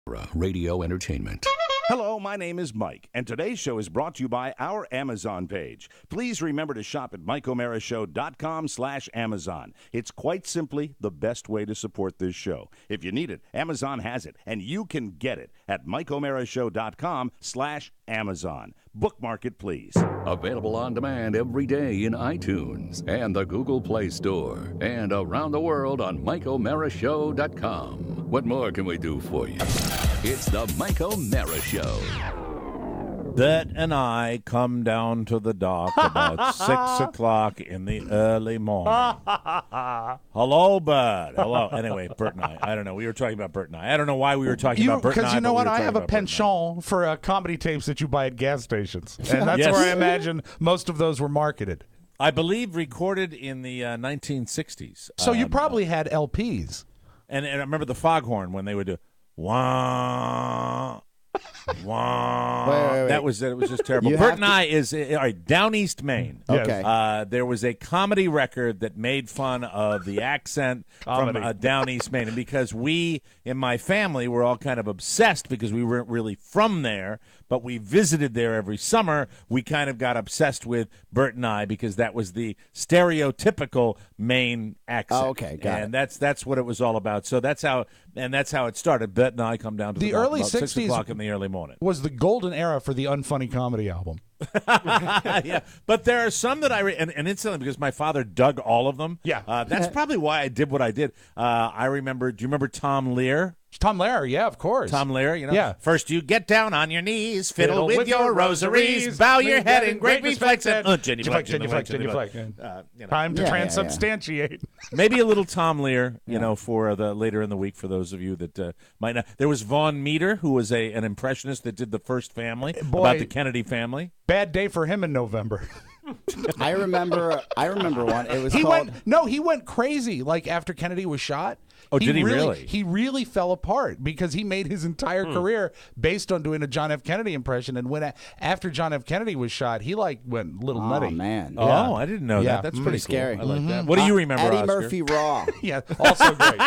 Radio Entertainment. Hello, my name is Mike, and today's show is brought to you by our Amazon page. Please remember to shop at MikeO'MaraShow.com/Amazon. It's quite simply the best way to support this show. If you need it, Amazon has it, and you can get it at MikeO'MaraShow.com/Amazon. Bookmark it, please. Available on demand every day in iTunes and the Google Play Store, and around the world on MikeO'MaraShow.com. What more can we do for you? It's the Mike O'Mara Show. Bert and I come down to the dock about 6 o'clock in the early morning. Hello, Bert. Hello. Anyway, Bert and I don't know. We were talking about Bert and I don't know why we were talking about Bert and I. Because you know what? I have a Bert and I. penchant for comedy tapes that you buy at gas stations. And that's where I imagine most of those were marketed. I believe recorded in the 1960s. So you probably had LPs. And I remember the foghorn when they would do, wah, wah. Wait. That was it. It was just terrible. Bert and I is all right, down East Maine. Okay. There was a comedy record that made fun of the accent from down East Maine. And because we, in my family, were all kind of obsessed because we weren't really from there, but we visited there every summer, we kind of got obsessed with Bert and I because that was the stereotypical Maine accent. Oh, okay, got and it. that's what it was all about. So that's how it started. Bert and I come down to the early about 6 60s o'clock in the early morning. Was the golden era for the unfunny comedy album. Yeah, but there are some that and incidentally, because my father dug all of them. Yeah. That's probably why I did what I did. I remember. Do you remember Tom Lear? Tom Lehrer, yeah, of course. Tom Lear, you know. Yeah. First, you get down on your knees, fiddle with your rosaries, bow your head in great respect, and genuflect. Time to transubstantiate. Maybe a little Tom Lear, you know, for the later in the week for those of you that might not. There was Vaughn Meader, who was an impressionist that did the First Family about the Kennedy family. Bad day for him in November. I remember one. It was He went crazy like after Kennedy was shot. Oh, did he really? He really fell apart because he made his entire career based on doing a John F. Kennedy impression. And after John F. Kennedy was shot, he went a little nutty. Oh, man. Yeah. Oh, I didn't know that. That's pretty scary. Cool. I like that. What do you remember, Eddie Oscar? Murphy Raw. Yeah, also great.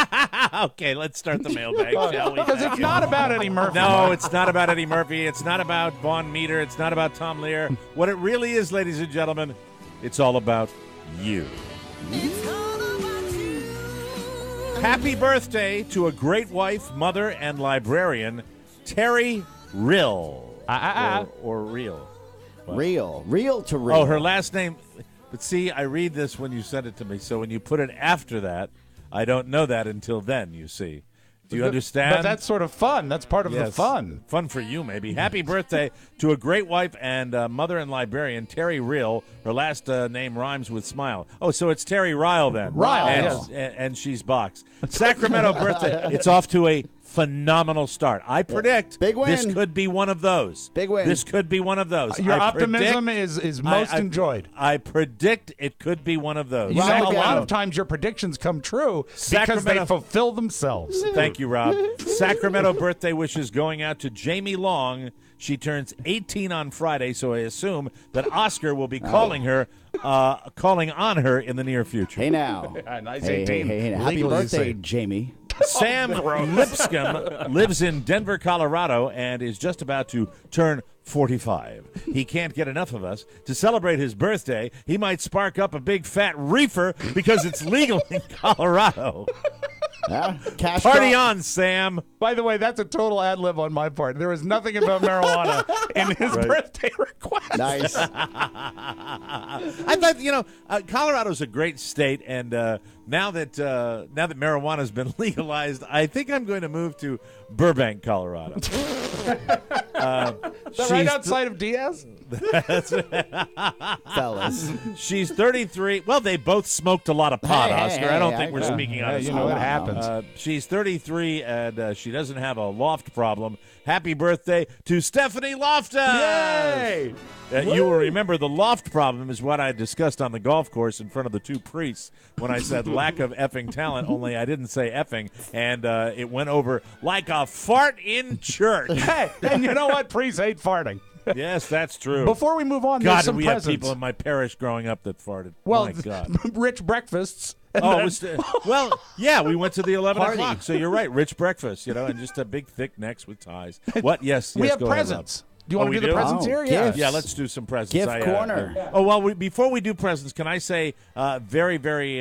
Okay, let's start the mailbag, shall we? Because it's not about Eddie Murphy. No, it's not about Eddie Murphy. It's not about Vaughn Meader. It's not about Tom Lear. What it really is, ladies and gentlemen, it's all about you. Happy birthday to a great wife, mother, and librarian, Terry Rill. Or Real. What? Real to real. Oh, her last name. But see, I read this when you send it to me, so when you put it after that, I don't know that until then, you see. Do you understand? But that's sort of fun. That's part of the fun. Fun for you, maybe. Happy birthday to a great wife and mother and librarian, Terry Rill. Her last name rhymes with smile. Oh, so it's Terry Ryle then. Ryle, and she's Box. Sacramento birthday. It's off to a phenomenal start. I predict Big win. This could be one of those. Big win. This could be one of those. Your optimism is most enjoyed. I predict it could be one of those. You know, a lot of times your predictions come true because they fulfill themselves. Thank you, Rob. Sacramento birthday wishes going out to Jamie Long. She turns 18 on Friday, so I assume that Oscar will be calling on her in the near future. Hey now. Nice Hey, 18. hey, Happy birthday, Jamie. Sam Lipscomb lives in Denver, Colorado, and is just about to turn 45. He can't get enough of us. To celebrate his birthday, he might spark up a big fat reefer because it's legal in Colorado. Cash Party drop. on, Sam. By the way, that's a total ad lib on my part. There was nothing about marijuana in his birthday request. Nice. I thought, Colorado's a great state, and now that marijuana's been legalized, I think I'm going to move to Burbank, Colorado. Right outside of Diaz? Fellas. She's 33. Well, they both smoked a lot of pot, Oscar. I don't think we're speaking out of you know what happens. She's 33, and she doesn't have a loft problem. Happy birthday to Stephanie Loftus! Yay! You will remember the loft problem is what I discussed on the golf course in front of the two priests when I said lack of effing talent, only I didn't say effing, and it went over like a fart in church. Hey, and you know what? Priests hate farting. Yes, that's true. Before we move on, God, there's some we presents. have people in my parish growing up that farted. Well, my God. rich breakfasts Oh, it was, well, yeah, we went to the 11 Party. o'clock. So you're right, rich breakfast, and just a big thick necks with ties. What? Yes, We have go ahead, Rob. presents. Do you want we to do do? the presents Oh, here? gifts. Yeah, let's do some presents. Gift corner. Before we do presents, can I say very, very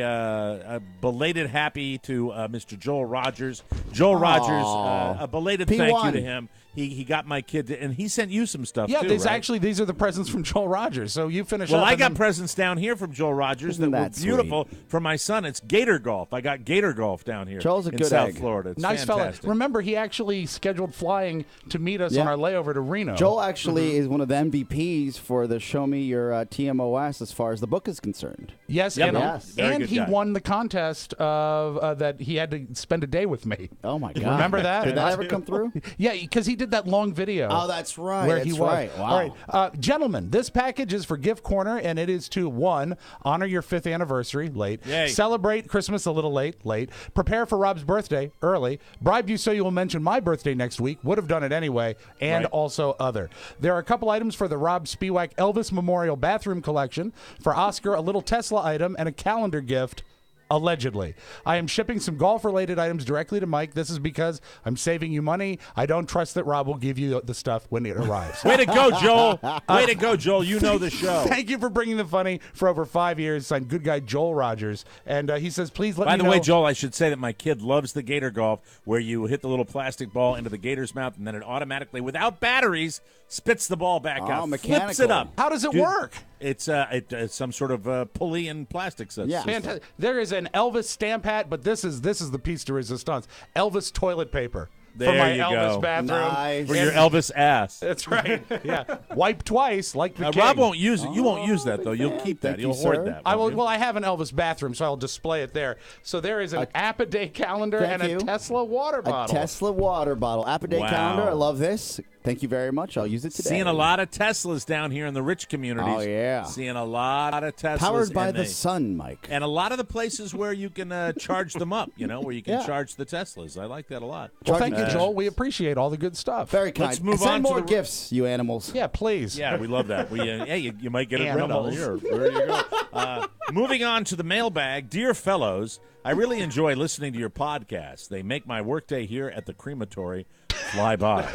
belated happy to Mr. Joel Rogers. Joel Rogers, a belated thank you P1. to him. He got my kid, and he sent you some stuff, Yeah, too, these right? these are the presents from Joel Rogers. So you finish Well, up. I and got then- presents down here from Joel Rogers Isn't that were that beautiful for my son. It's Gator Golf. I got Gator Golf down here Joel's a in good South egg. Florida. It's Nice fantastic. fella. Remember, he actually scheduled flying to meet us on Yeah. our layover to Reno. Joel actually is one of the MVPs for the Show Me Your TMOS as far as the book is concerned. Yes, Yep. and, Yes. Very and good he guy. won the contest of that he had to spend a day with me. Oh my God! Remember that? Did that ever come through? Yeah, because he did that long video. Oh, that's right. Where that's he was. right. Wow. All right, gentlemen, this package is for Gift Corner, and it is to 1, honor your 5th anniversary, late. Yay. Celebrate Christmas a little late. Prepare for Rob's birthday, early. Bribe you so you will mention my birthday next week. Would have done it anyway, and Right. also other. There are a couple items for the Rob Spiewak Elvis Memorial Bathroom Collection. For Oscar, a little Tesla item and a calendar gift. Allegedly. I am shipping some golf-related items directly to Mike. This is because I'm saving you money. I don't trust that Rob will give you the stuff when it arrives. Way to go, Joel. Way to go, Joel. You know the show. Thank you for bringing the funny for over 5 years. Signed, good guy Joel Rogers. And he says, please let By me the know. way, Joel, I should say that my kid loves the Gator Golf, where you hit the little plastic ball into the gator's mouth, and then it automatically, without batteries, spits the ball back out, flips mechanical. it up. How does it work? It's it's some sort of pulley and plastic system. Yeah. Fantastic. There is an Elvis stamp hat, but this is the piece de resistance. Elvis toilet paper. There for my you Elvis go. bathroom. Nice. For your Elvis ass. That's right. Yeah. Wipe twice, like the king. Rob won't use it. You won't use that, though. You'll keep that. Thank you, You'll hoard sir. that. I will. won't you? Well, I have an Elvis bathroom, so I'll display it there. So there is an app-a-day calendar Thank and you. a Tesla water A bottle. Tesla water bottle. App-a-day Wow. calendar. I love this. Thank you very much. I'll use it today. Seeing a lot of Teslas down here in the rich communities. Oh, yeah. Seeing a lot of Teslas. Powered by and the they- sun, Mike. And a lot of the places where you can charge them up, where you can Yeah. charge the Teslas. I like that a lot. Well, thank you, Uh, Joel. We appreciate all the good stuff. Very kind. Let's move Send on to more the- gifts, you animals. Yeah, please. Yeah, we love that. You might get it read on Animals. here. There you go. Moving on to the mailbag. Dear fellows, I really enjoy listening to your podcast. They make my workday here at the crematory fly by.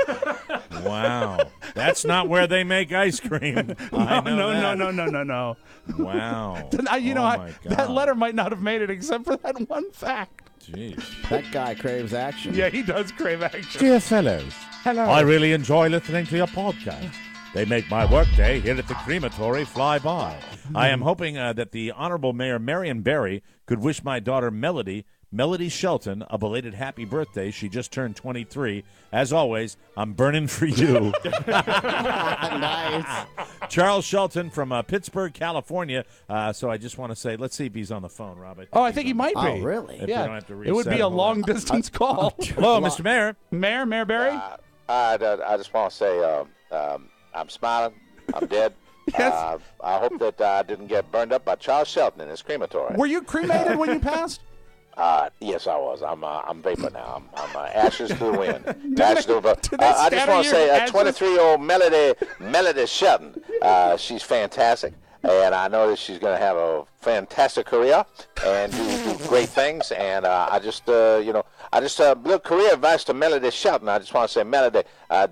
Wow. That's not where they make ice cream. I know that. No. Wow. You know, my that God. letter might not have made it except for that one fact. Jeez. That guy craves action. Yeah, he does crave action. Dear fellows, I really enjoy listening to your podcast. They make my workday here at the crematory fly by. I am hoping that the Honorable Mayor Marion Barry could wish my daughter Melody Shelton a belated happy birthday. She just turned 23. As always, I'm burning for you. Nice. Charles Shelton from Pittsburgh, California. So I just want to say, let's see if he's on the phone, Rob. Oh, I think he might be. Oh, really? If we Yeah, don't have to it would reset be a him. long-distance call. Hello, Mr. Mayor. Mayor Barry? I just want to say I'm smiling. I'm dead. Yes. I hope that I didn't get burned up by Charles Shelton in his crematory. Were you cremated when you passed? Yes, I was. I'm vapor now. I'm ashes to the wind. Ashes to the did they I just scatter want to your say, ashes? 23-year-old Melody Shelton. She's fantastic, and I know that she's going to have a fantastic career and do great things. And I just little career advice to Melody Shelton. I just want to say, Melody,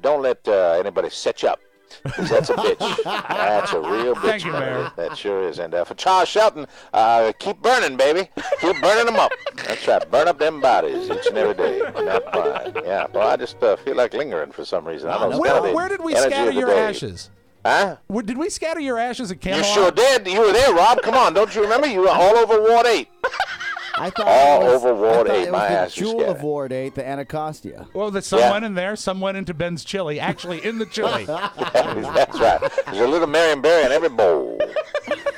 don't let anybody set you up. 'Cause that's a bitch. That's a real bitch. Thank you, Mayor. That sure is. And for Charles Shelton, keep burning, baby. Keep burning them up. That's right. Burn up them bodies each and every day. Not mine. Yeah. Well, I just feel like lingering for some reason. I don't know. It's kinda the Where did we energy scatter of the your day. ashes? Huh? Did we scatter your ashes at You Camelot? sure did. You were there, Rob. Come on. Don't you remember? You were all over Ward 8. I thought All it was, over Ward I thought 8, it my was ass the was jewel of scattered. Ward 8, the Anacostia. Well, some Yeah. went in there, some went into Ben's chili. Actually, in the chili. That's right. There's a little Marion Barry in every bowl.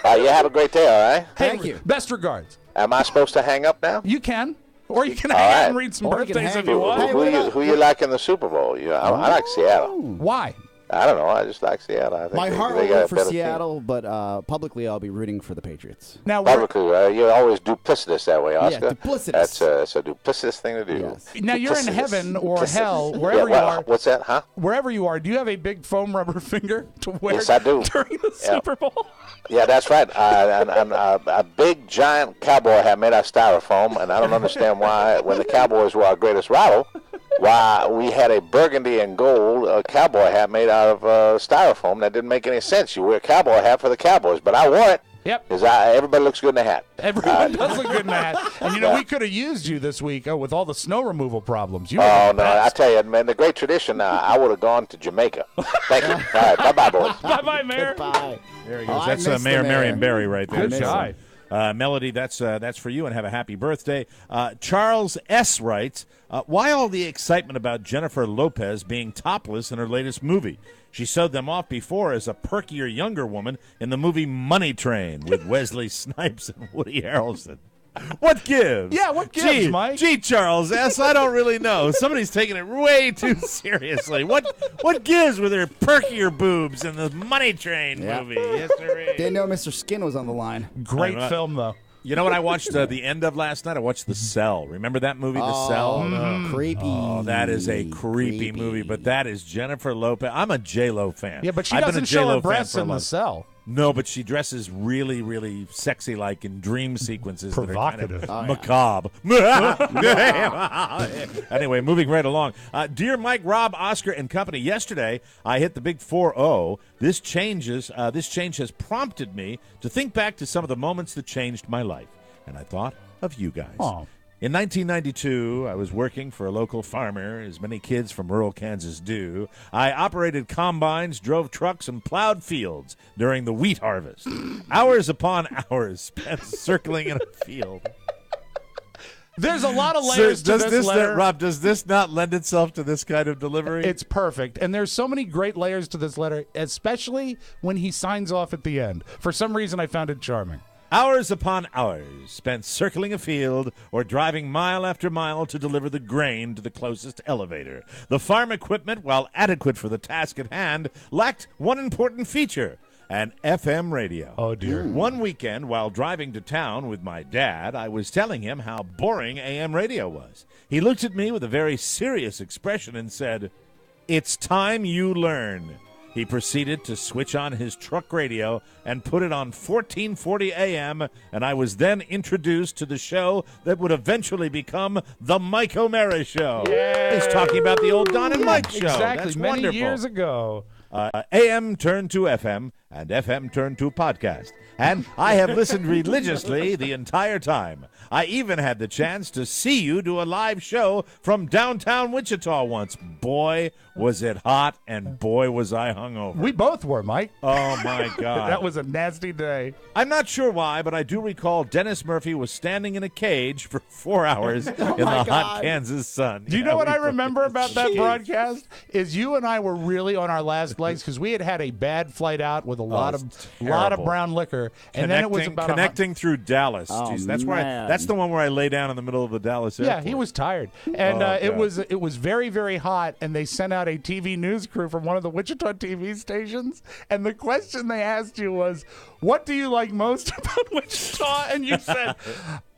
You have a great day, all right? Thank you. Best regards. Am I supposed to hang up now? You can. Or you can All hang out right. and read some Or you can birthdays hang if you out. want. Hey, what about- Who you like in the Super Bowl? I like Seattle. Why? I don't know. I just like Seattle. I think My heart they will got root a for better Seattle, but publicly I'll be rooting for the Patriots. Now, team. Publicly, you're always duplicitous that way, Oscar. Yeah, duplicitous. That's a duplicitous thing to do. Yes. now you're in Duplicitous. heaven or Duplicitous. hell, wherever you are. What's that, huh? Wherever you are, do you have a big foam rubber finger to wear Yes, I do. during the Super Bowl? Yeah, that's right. And a big, giant cowboy hat made out of styrofoam, and I don't understand why, when the Cowboys were our greatest rival, why we had a burgundy and gold cowboy hat made out of styrofoam. That didn't make any sense. You wear a cowboy hat for the Cowboys, but I wore it. Yep. Because everybody looks good in a hat. Everyone does look good in that. And, we could have used you this week with all the snow removal problems. You Oh, no, I tell you, man, the great tradition, I would have gone to Jamaica. Thank you. All right, bye-bye, boys. Bye-bye, Mayor. Bye. There he Oh, goes. I That's missed Mayor the mayor. Marion Barry right there. Good guy. Melody, that's for you, and have a happy birthday. Charles S. writes, why all the excitement about Jennifer Lopez being topless in her latest movie? She showed them off before as a perkier younger woman in the movie Money Train with Wesley Snipes and Woody Harrelson. What gives? Yeah, what gives, Mike? Gee, Charles S., I don't really know. Somebody's taking it way too seriously. What gives with her perkier boobs in the Money Train Yeah. movie? Yes, there is. Didn't know Mr. Skin was on the line. Great I'm not- film, though. You know what I watched the end of last night? I watched The Cell. Remember that movie, The Cell? Creepy. Oh, that is a creepy movie, but that is Jennifer Lopez. I'm a J-Lo fan. Yeah, but she I've been a doesn't show J-Lo her fan breasts for a in long- the cell. No, but she dresses really, really sexy-like in dream sequences. Provocative. That are kind of macabre. Anyway, moving right along. Dear Mike, Rob, Oscar, and company, yesterday I hit the big 4-0. This change has prompted me to think back to some of the moments that changed my life. And I thought of you guys. Oh. In 1992, I was working for a local farmer, as many kids from rural Kansas do. I operated combines, drove trucks, and plowed fields during the wheat harvest. Hours upon hours spent circling in a field. There's a lot of layers to this letter. Rob, does this not lend itself to this kind of delivery? It's perfect. And there's so many great layers to this letter, especially when he signs off at the end. For some reason, I found it charming. Hours upon hours spent circling a field or driving mile after mile to deliver the grain to the closest elevator. The farm equipment, while adequate for the task at hand, lacked one important feature: an FM radio. Oh, dear. One weekend, while driving to town with my dad, I was telling him how boring AM radio was. He looked at me with a very serious expression and said, "It's time you learn." He proceeded to switch on his truck radio and put it on 1440 AM, and I was then introduced to the show that would eventually become The Mike O'Mara Show. Yay. He's talking about the old Don and Mike show. Exactly. That's Many wonderful. years ago. AM turned to FM, and FM turned to podcast. And I have listened religiously the entire time. I even had the chance to see you do a live show from downtown Wichita once. Boy, was it hot, and boy, was I hungover. We both were, Mike. Oh, my God. That was a nasty day. I'm not sure why, but I do recall Dennis Murphy was standing in a cage for 4 hours in the hot God. Kansas sun. Do you know what I remember about that broadcast? Is you and I were really on our last legs because we had a bad flight out with a lot of terrible. brown liquor, and then it was about connecting through Dallas. Oh, Jeez, that's where man. that's the one where I lay down in the middle of the Dallas airport. Yeah, he was tired, and Oh, it God. was very, very hot. And they sent out a TV news crew from one of the Wichita TV stations, and the question they asked you was, "What do you like most about Wichita?" And you said,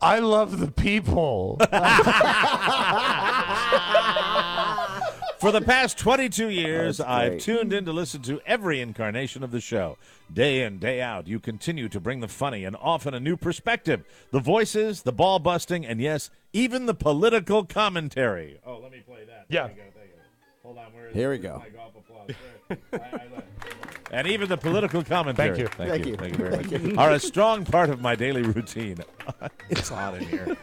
"I love the people." For the past 22 years, That's I've great. tuned in to listen to every incarnation of the show. Day in, day out, you continue to bring the funny and often a new perspective. The voices, the ball busting, and yes, even the political commentary. Oh, let me play that. Yeah. There you go. Hold on. Where is Here we where's go. my golf applause? And even the political commentary. Thank you. Thank you very much. Are a strong part of my daily routine. It's hot in here.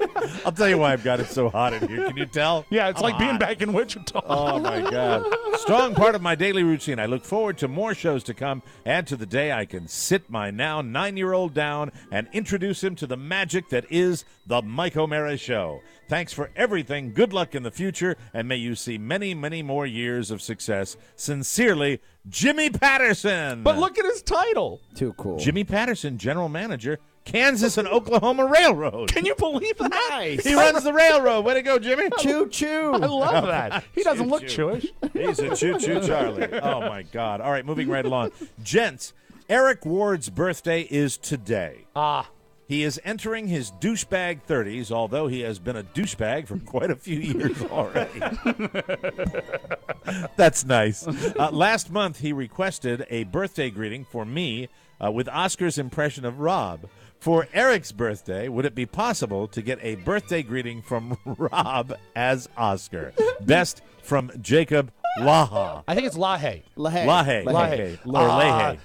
I'll tell you why I've got it so hot in here. Can you tell? Yeah, it's I'm like being hot. back in Wichita. Oh, my God. Strong part of my daily routine. I look forward to more shows to come and to the day I can sit my now 9-year-old down and introduce him to the magic that is the Mike O'Mara Show. Thanks for everything. Good luck in the future, and may you see many, many more years of success. Sincerely, Jimmy Patterson. But look at his title. Too cool. Jimmy Patterson, general manager, Kansas and Oklahoma Railroad. Can you believe that? Nice. He runs the railroad. Way to go, Jimmy. Choo choo. I love that. He doesn't look Jewish. He's a choo-choo Charlie. Oh, my God. All right, moving right along. Gents, Eric Ward's birthday is today. He is entering his douchebag 30s, although he has been a douchebag for quite a few years already. That's nice. Last month, he requested a birthday greeting for me with Oscar's impression of Rob. For Eric's birthday, would it be possible to get a birthday greeting from Rob as Oscar? Best from Jacob Laha. I think it's Lahe. Lahe. Or Lehe.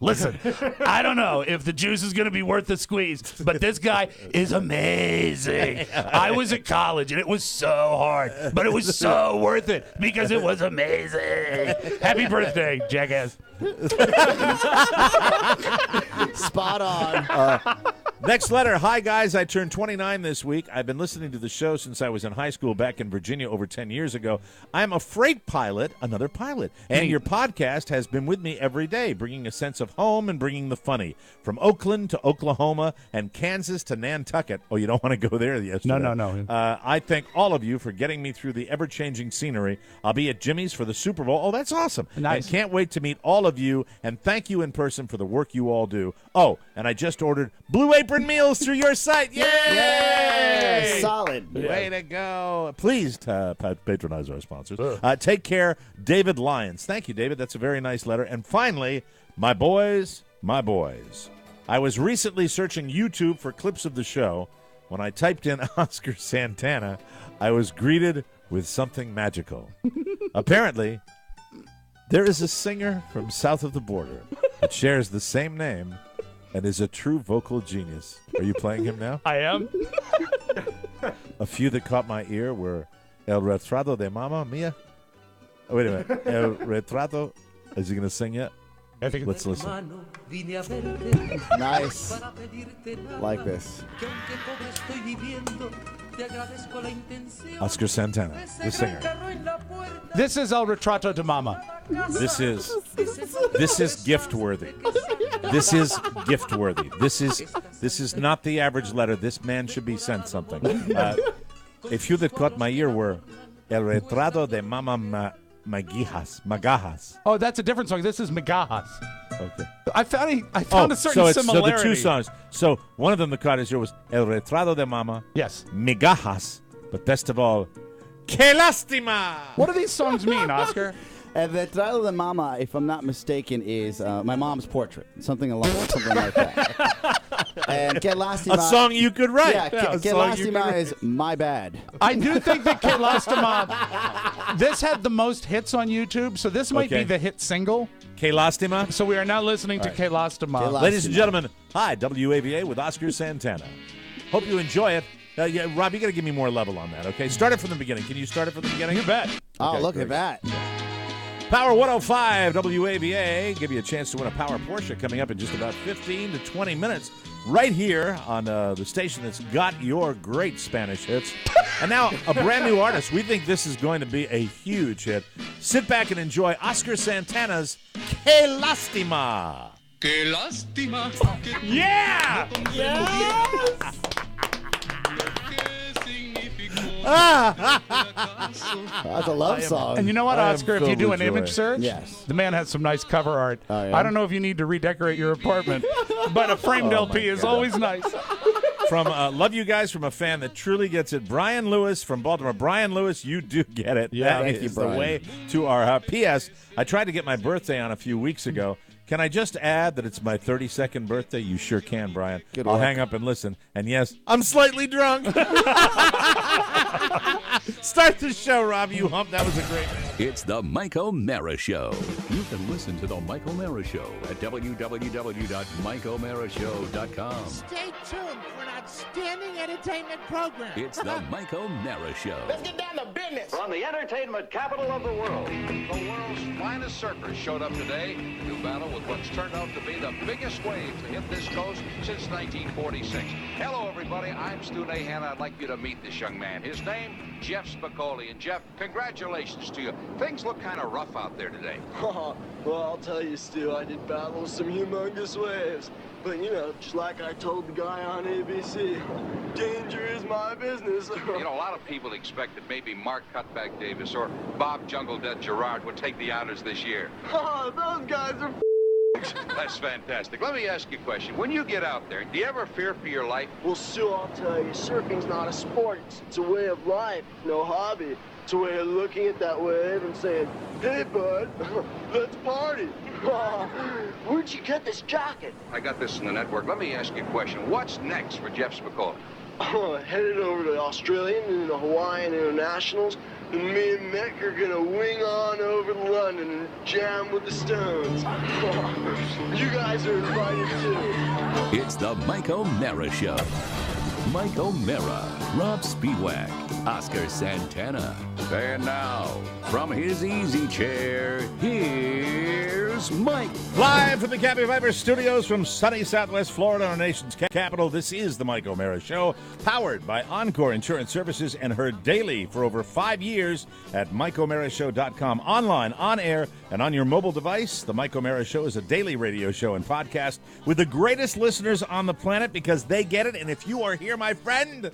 Listen. I don't know if the juice is going to be worth the squeeze, but this guy is amazing. I was at college, and it was so hard, but it was so worth it because it was amazing. Happy birthday, jackass. Spot on. Next letter. Hi, guys. I turned 29 this week. I've been listening to the show since I was in high school back in Virginia over 10 years ago. I'm a freight pilot, another pilot, and your podcast has been with me every day, bringing a sense of home and bringing the funny. From Oakland to Oklahoma and Kansas to Nantucket. Oh, you don't want to go there yesterday. No. I thank all of you for getting me through the ever-changing scenery. I'll be at Jimmy's for the Super Bowl. Oh, that's awesome. Nice. And can't wait to meet all of you, and thank you in person for the work you all do. Oh, and I just ordered Blue Apron meals through your site. Yay! Yeah, solid. Way to go. Please patronize our sponsors. Take care, David Lyons. Thank you, David. That's a very nice letter. And finally, my boys. I was recently searching YouTube for clips of the show. When I typed in Oscar Santana, I was greeted with something magical. Apparently, there is a singer from south of the border that shares the same name and is a true vocal genius. Are you playing him now? I am. A few that caught my ear were El Retrato de Mamma Mia. Oh, wait a minute. El Retrato. Is he going to sing yet? I think Let's listen. Nice. Like this. Oscar Santana, the singer. This is El Retrato de Mama. This is gift worthy. This is gift worthy. This is not the average letter. This man should be sent something. A few that caught my ear were El Retrato de Mama Magajas. Oh, that's a different song. This is Migajas. Okay. I found a certain So similarity. the two songs. So one of them that caught his ear was El Retrato de Mama. Yes. Migajas. But best of all, Que Lástima. What do these songs mean, Oscar? El Retrato de Mama, if I'm not mistaken, is my mom's portrait. Something like that. And Que Lástima. A song you could write. Yeah, Que Lástima is my bad. I do think that Que Lástima, this had the most hits on YouTube, so this might be the hit single. Que Lástima. So we are now listening to Que Lástima. Ladies and gentlemen, hi, WAVA with Oscar Santana. Hope you enjoy it. Yeah, Rob, you got to give me more level on that, okay? Start it from the beginning. Can you start it from the beginning? You bet. Oh, look at that. Power 105 WAVA. Give you a chance to win a Power Porsche coming up in just about 15 to 20 minutes right here on the station that's got your great Spanish hits. And now, a brand new artist. We think this is going to be a huge hit. Sit back and enjoy Oscar Santana's Que Lástima. Qué lástima. Yeah! That's a love song. And you know what, I am Oscar? If you filled do with an joy. image search, Yes. the man has some nice cover art. Oh, yeah? I don't know if you need to redecorate your apartment, but a framed LP is always nice. From love you guys from a fan that truly gets it. Brian Lewis from Baltimore. Brian Lewis, you do get it. Yeah, that thank you, is the Brian. way to our P.S. I tried to get my birthday on a few weeks ago. Can I just add that it's my 32nd birthday? You sure can, Brian. Good I'll work. hang up and listen. And yes, I'm slightly drunk. Start the show, Rob. You hump. That was a great. It's the Mike O'Mara Show. You can listen to the Mike O'Mara Show at www.mikeomarashow.com. Stay tuned for an outstanding entertainment program. It's the Mike O'Mara Show. Let's get down to business. From the entertainment capital of the world. The world's finest surfers showed up today to battle with what's turned out to be the biggest wave to hit this coast since 1946. Hello, everybody. I'm Stu Nahan. I'd like you to meet this young man. His name, Jeff Spicoli. And, Jeff, congratulations to you. Things look kind of rough out there today. Well, I'll tell you, Stu, I did battle some humongous waves. But, just like I told the guy on ABC, danger is my business. A lot of people expect that maybe Mark Cutback Davis or Bob Jungle Dead Gerard would take the honors this year. Those guys are That's fantastic. Let me ask you a question. When you get out there, do you ever fear for your life? Well, Stu, I'll tell you, surfing's not a sport. It's a way of life, no hobby. It's a way of looking at that wave and saying, hey, bud, let's party. Where'd you get this jacket? I got this in the network. Let me ask you a question. What's next for Jeff Spicoli? Headed over to Australian and the Hawaiian Internationals, and me and Mick are gonna wing on over to London and jam with the Stones. You guys are invited too. It's the Mike O'Mara Show. Mike O'Mara, Rob Spiewak, Oscar Santana. And now, from his easy chair, here's Mike. Live from the Cabby Viper studios from sunny Southwest Florida, our nation's capital, this is the Mike O'Mara Show, powered by Encore Insurance Services and heard daily for over 5 years at MikeO'MaraShow.com. Online, on air, and on your mobile device. The Mike O'Mara Show is a daily radio show and podcast with the greatest listeners on the planet because they get it. And if you are here, my friend,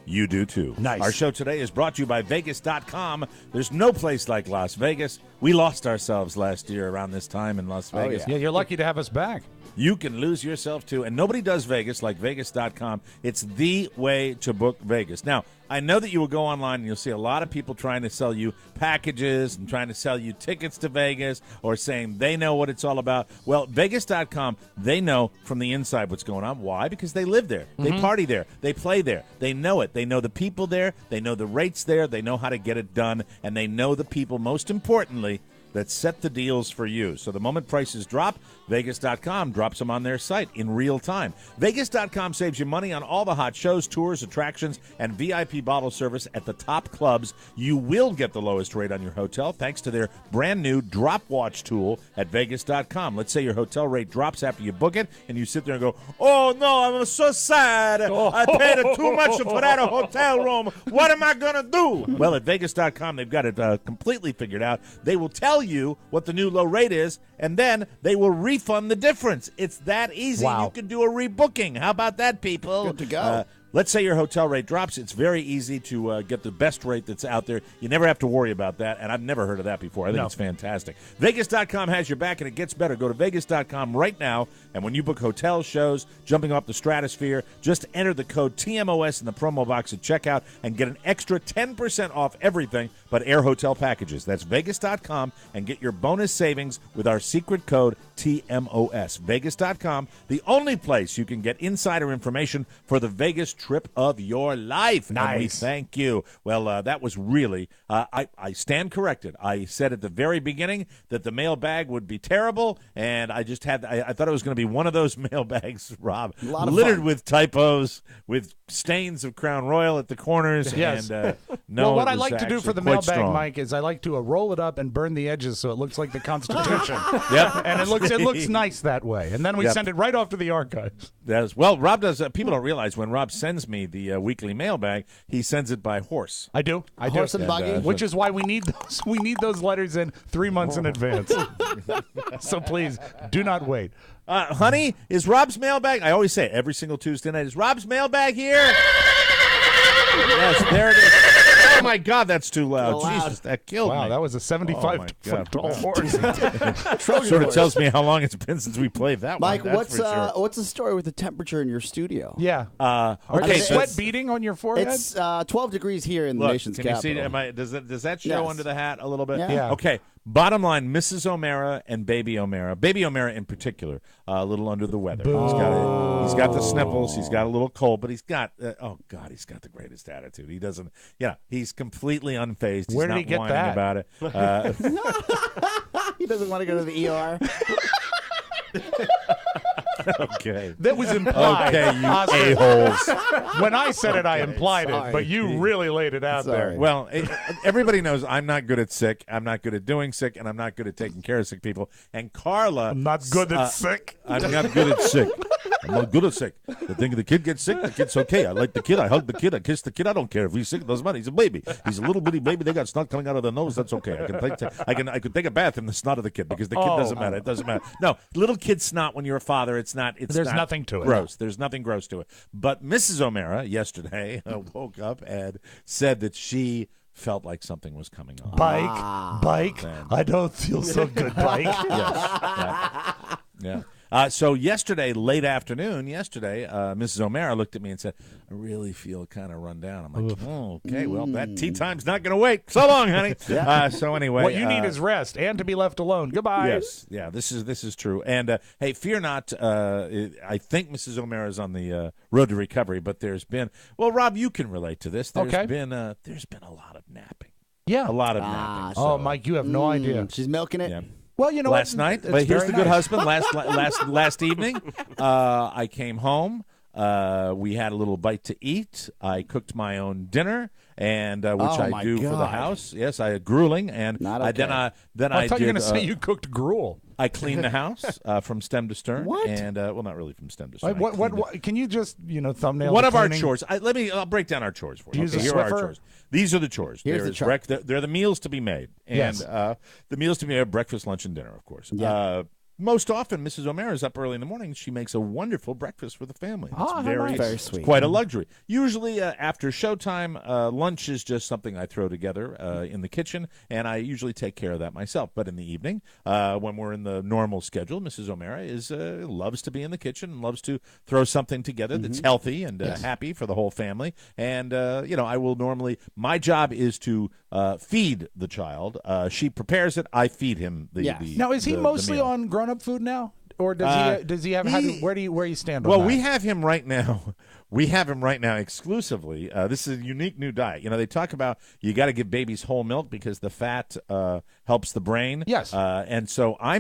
you do too. Nice. Our show today is brought to you by Vegas.com. There's no place like Las Vegas. We lost ourselves last year around this time in Las Vegas. Yeah, you're lucky to have us back. You can lose yourself too. And nobody does Vegas like Vegas.com. It's the way to book Vegas. Now, I know that you will go online and you'll see a lot of people trying to sell you packages and trying to sell you tickets to Vegas or saying they know what it's all about. Well, Vegas.com, they know from the inside what's going on. Why? Because they live there. They party there. They play there. They know it. They know the people there. They know the rates there. They know how to get it done. And they know the people, most importantly, that set the deals for you. So the moment prices drop, Vegas.com drops them on their site in real time. Vegas.com saves you money on all the hot shows, tours, attractions, and VIP bottle service at the top clubs. You will get the lowest rate on your hotel thanks to their brand new Drop Watch tool at Vegas.com. Let's say your hotel rate drops after you book it, and you sit there and go, oh, no, I'm so sad. I paid too much for that hotel room. What am I going to do? Well, at Vegas.com, they've got it completely figured out. They will tell you what the new low rate is, and then they will refund the difference. It's that easy. Wow. You can do a rebooking. How about that, people? Good to go. Let's say your hotel rate drops. It's very easy to get the best rate that's out there. You never have to worry about that, and I've never heard of that before. I think it's fantastic. Vegas.com has your back, and it gets better. Go to Vegas.com right now, and when you book hotel shows, jumping off the stratosphere, just enter the code TMOS in the promo box at checkout and get an extra 10% off everything but air hotel packages. That's Vegas.com, and get your bonus savings with our secret code TMOS. Vegas.com, the only place you can get insider information for the Vegas trip of your life. Nice. And we thank you. Well, that was really, I stand corrected. I said at the very beginning that the mailbag would be terrible, and I just had, I thought it was going to be one of those mailbags, Rob, littered fun. with typos, with stains of Crown Royal at the corners. Yes. And no, well, what it I was like to do for actually the quite mailbag, strong. Mike, is I like to roll it up and burn the edges so it looks like the Constitution. Yep. And it looks nice that way. And then we send it right off to the archives. Well, Rob does. People don't realize when Rob sends me the weekly mailbag, he sends it by horse. I do. Horse and buggy? Which is why we need those. We need those letters in 3 months in advance. So please do not wait. Honey, is Rob's mailbag? I always say it every single Tuesday night. Is Rob's mailbag here? Yes, there it is. Oh my God, that's too loud. Jesus, that killed me. Wow, that was a 75-foot tall horse. Sort of tells me how long it's been since we played that Mike, one. That's for sure. what's the story with the temperature in your studio? Yeah. Okay, Is so sweat beating on your forehead? It's 12 degrees here in the look, nation's can you see? capital. Does that show Yes. under the hat a little bit? Yeah. Okay. Bottom line, Mrs. O'Mara and Baby O'Mara. Baby O'Mara in particular, a little under the weather. He's got the sniffles. He's got a little cold, but he's got he's got the greatest attitude. He doesn't. Yeah, he's completely unfazed. He's Where did not he get whining that? about it. He doesn't want to go to the ER. Okay. That was implied. Okay, you Oscar. a-holes. When I said it, I implied it, but you really laid it out there. Well, everybody knows I'm not good at sick. I'm not good at doing sick, and I'm not good at taking care of sick people. And Carla, I'm not good at sick. I'm not good at sick. I'm not good at sick. The thing, the kid gets sick, the kid's okay. I like the kid. I hug the kid. I kiss the kid. I don't care if he's sick. It doesn't matter. He's a baby. He's a little bitty baby. They got snot coming out of their nose. That's okay. I could take a bath in the snot of the kid because the kid doesn't matter. It doesn't matter. No, little kid snot when you're a father. It's not. There's not nothing to it. Gross. There's nothing gross to it. But Mrs. O'Mara yesterday woke up and said that she felt like something was coming on. Bike. I don't feel so good, Bike. Yes. Yeah. So yesterday, late afternoon, Mrs. O'Mara looked at me and said, I really feel kind of run down. I'm like, oh, okay, well, that tea time's not going to wait. So long, honey. So anyway. What you need is rest and to be left alone. Goodbye. Yes. Yeah, this is true. And, hey, fear not, I think Mrs. O'Mara is on the road to recovery, but there's been, well, Rob, you can relate to this. There's been a lot of napping. Yeah. A lot of napping. So. Oh, Mike, you have no idea. She's milking it. Yeah. Well, you know, last night, but here's the good husband. Last evening, I came home. We had a little bite to eat. I cooked my own dinner, and which I do for the house. Yes, I grueling, and then I thought you were going to say you cooked gruel. I cleaned the house from stem to stern. What? And well, not really from stem to stern. What? Can you just thumbnail one of our cleaning? chores? I'll break down our chores for you. Use a Here are our Swiffer? chores. These are the chores. Here's the chart. They're the meals to be made, and Yes. the meals to be made: breakfast, lunch, and dinner, of course. Yeah. Most often, Mrs. O'Mara is up early in the morning. She makes a wonderful breakfast for the family. It's how nice. Very sweet. Quite a luxury. Usually after showtime, lunch is just something I throw together in the kitchen, and I usually take care of that myself. But in the evening, when we're in the normal schedule, Mrs. O'Mara loves to be in the kitchen and loves to throw something together that's healthy and happy for the whole family. And, I will normally – my job is to feed the child. She prepares it. I feed him the Now, is he the mostly meal. on grown-up food now? Or does he have where do you stand on Well, that? we have him right now. We have him right now exclusively. This is a unique new diet. They talk about you got to give babies whole milk because the fat helps the brain. Yes. And so I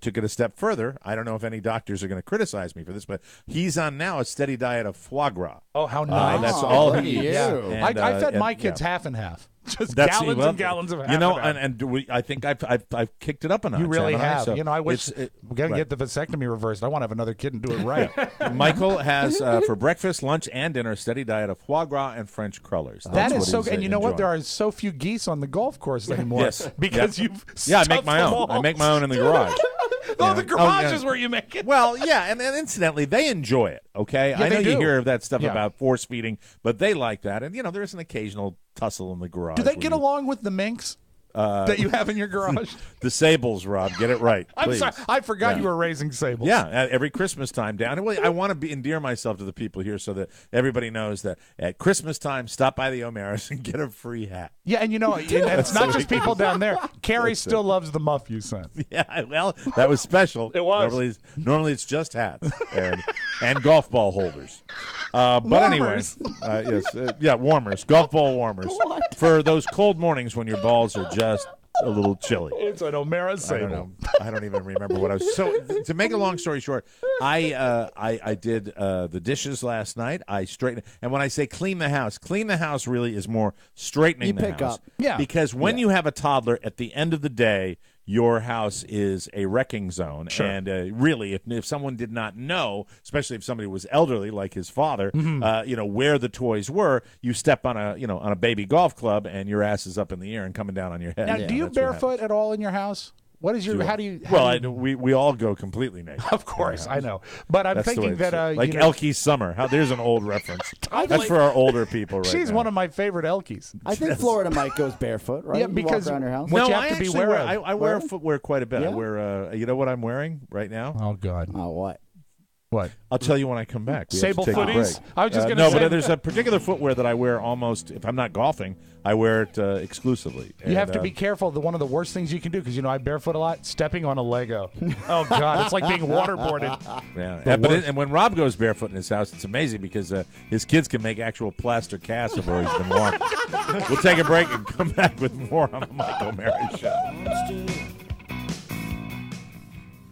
took it a step further. I don't know if any doctors are going to criticize me for this, but he's on now a steady diet of foie gras. Oh, how nice. That's all look he at eats. you. And, I fed my kids half and half. Just That's gallons well, and gallons of half and half. I think I've kicked it up a notch. You really haven't I? have. So I wish it's- we're going to right. get the vasectomy reversed. I want to have another kid and do it right. Michael has for breakfast, lunch, and dinner a steady diet of foie gras and French crullers. That That's is what so he's, good. And you know what? There enjoying. are so few geese on the golf course anymore. Yes. Because Yep. you've Yeah, I make stuffed my them own. all. I make my own in the garage. Oh, Yeah. the garage yeah. is where you make it. Well, yeah, and incidentally, they enjoy it, okay? Yeah, I know they you do. hear of that stuff Yeah. about force feeding, but they like that. And, there's an occasional tussle in the garage. Do they where get you- along with the minks that you have in your garage? The sables, Rob, get it right, I'm please. sorry. I forgot Yeah. you were raising sables. Yeah, at every Christmas time down. Well, I want to endear myself to the people here so that everybody knows that at Christmas time, stop by the O'Maras and get a free hat. Yeah, and it's not just people down there. Carrie still loves the muff you sent. Yeah, well, that was special. It was. Normally it's just hats and golf ball holders. But anyway, yes, warmers, golf ball warmers for those cold mornings when your balls are just a little chilly. It's an O'Mara I don't sable. know. I don't even remember what I was. So to make a long story short, I did the dishes last night. I straightened, and when I say clean the house really is more straightening You the pick house. up. Yeah. Because when you have a toddler, at the end of the day, your house is a wrecking zone. Sure. And really, if someone did not know, especially if somebody was elderly like his father, where the toys were, you step on a baby golf club and your ass is up in the air and coming down on your head. Now, Yeah, do you that's what barefoot happens. at all in your house? What is your? How do you? We all go completely naked. Of course, I know, but I'm That's the way thinking it's that like Elky's summer. There's an old reference. That's like- for our older people, right? she's now. one of my favorite Elkies. I think Florida Mike goes barefoot, right? Yeah, You because walk around your house. what No, you have I to be actually aware wear. of. I wear footwear quite a bit. Yeah? I wear. You know what I'm wearing right now? Oh God, Oh, what? what? I'll tell you when I come back. We have to Sable take a footies? break. I was just gonna no, say- but there's a particular footwear that I wear almost. If I'm not golfing, I wear it exclusively. You have to be careful. One of the worst things you can do, because I barefoot a lot, stepping on a Lego. Oh God, it's like being waterboarded. And when Rob goes barefoot in his house, it's amazing because his kids can make actual plaster casts of where he's been walking. We'll take a break and come back with more on the Michael Mary Show.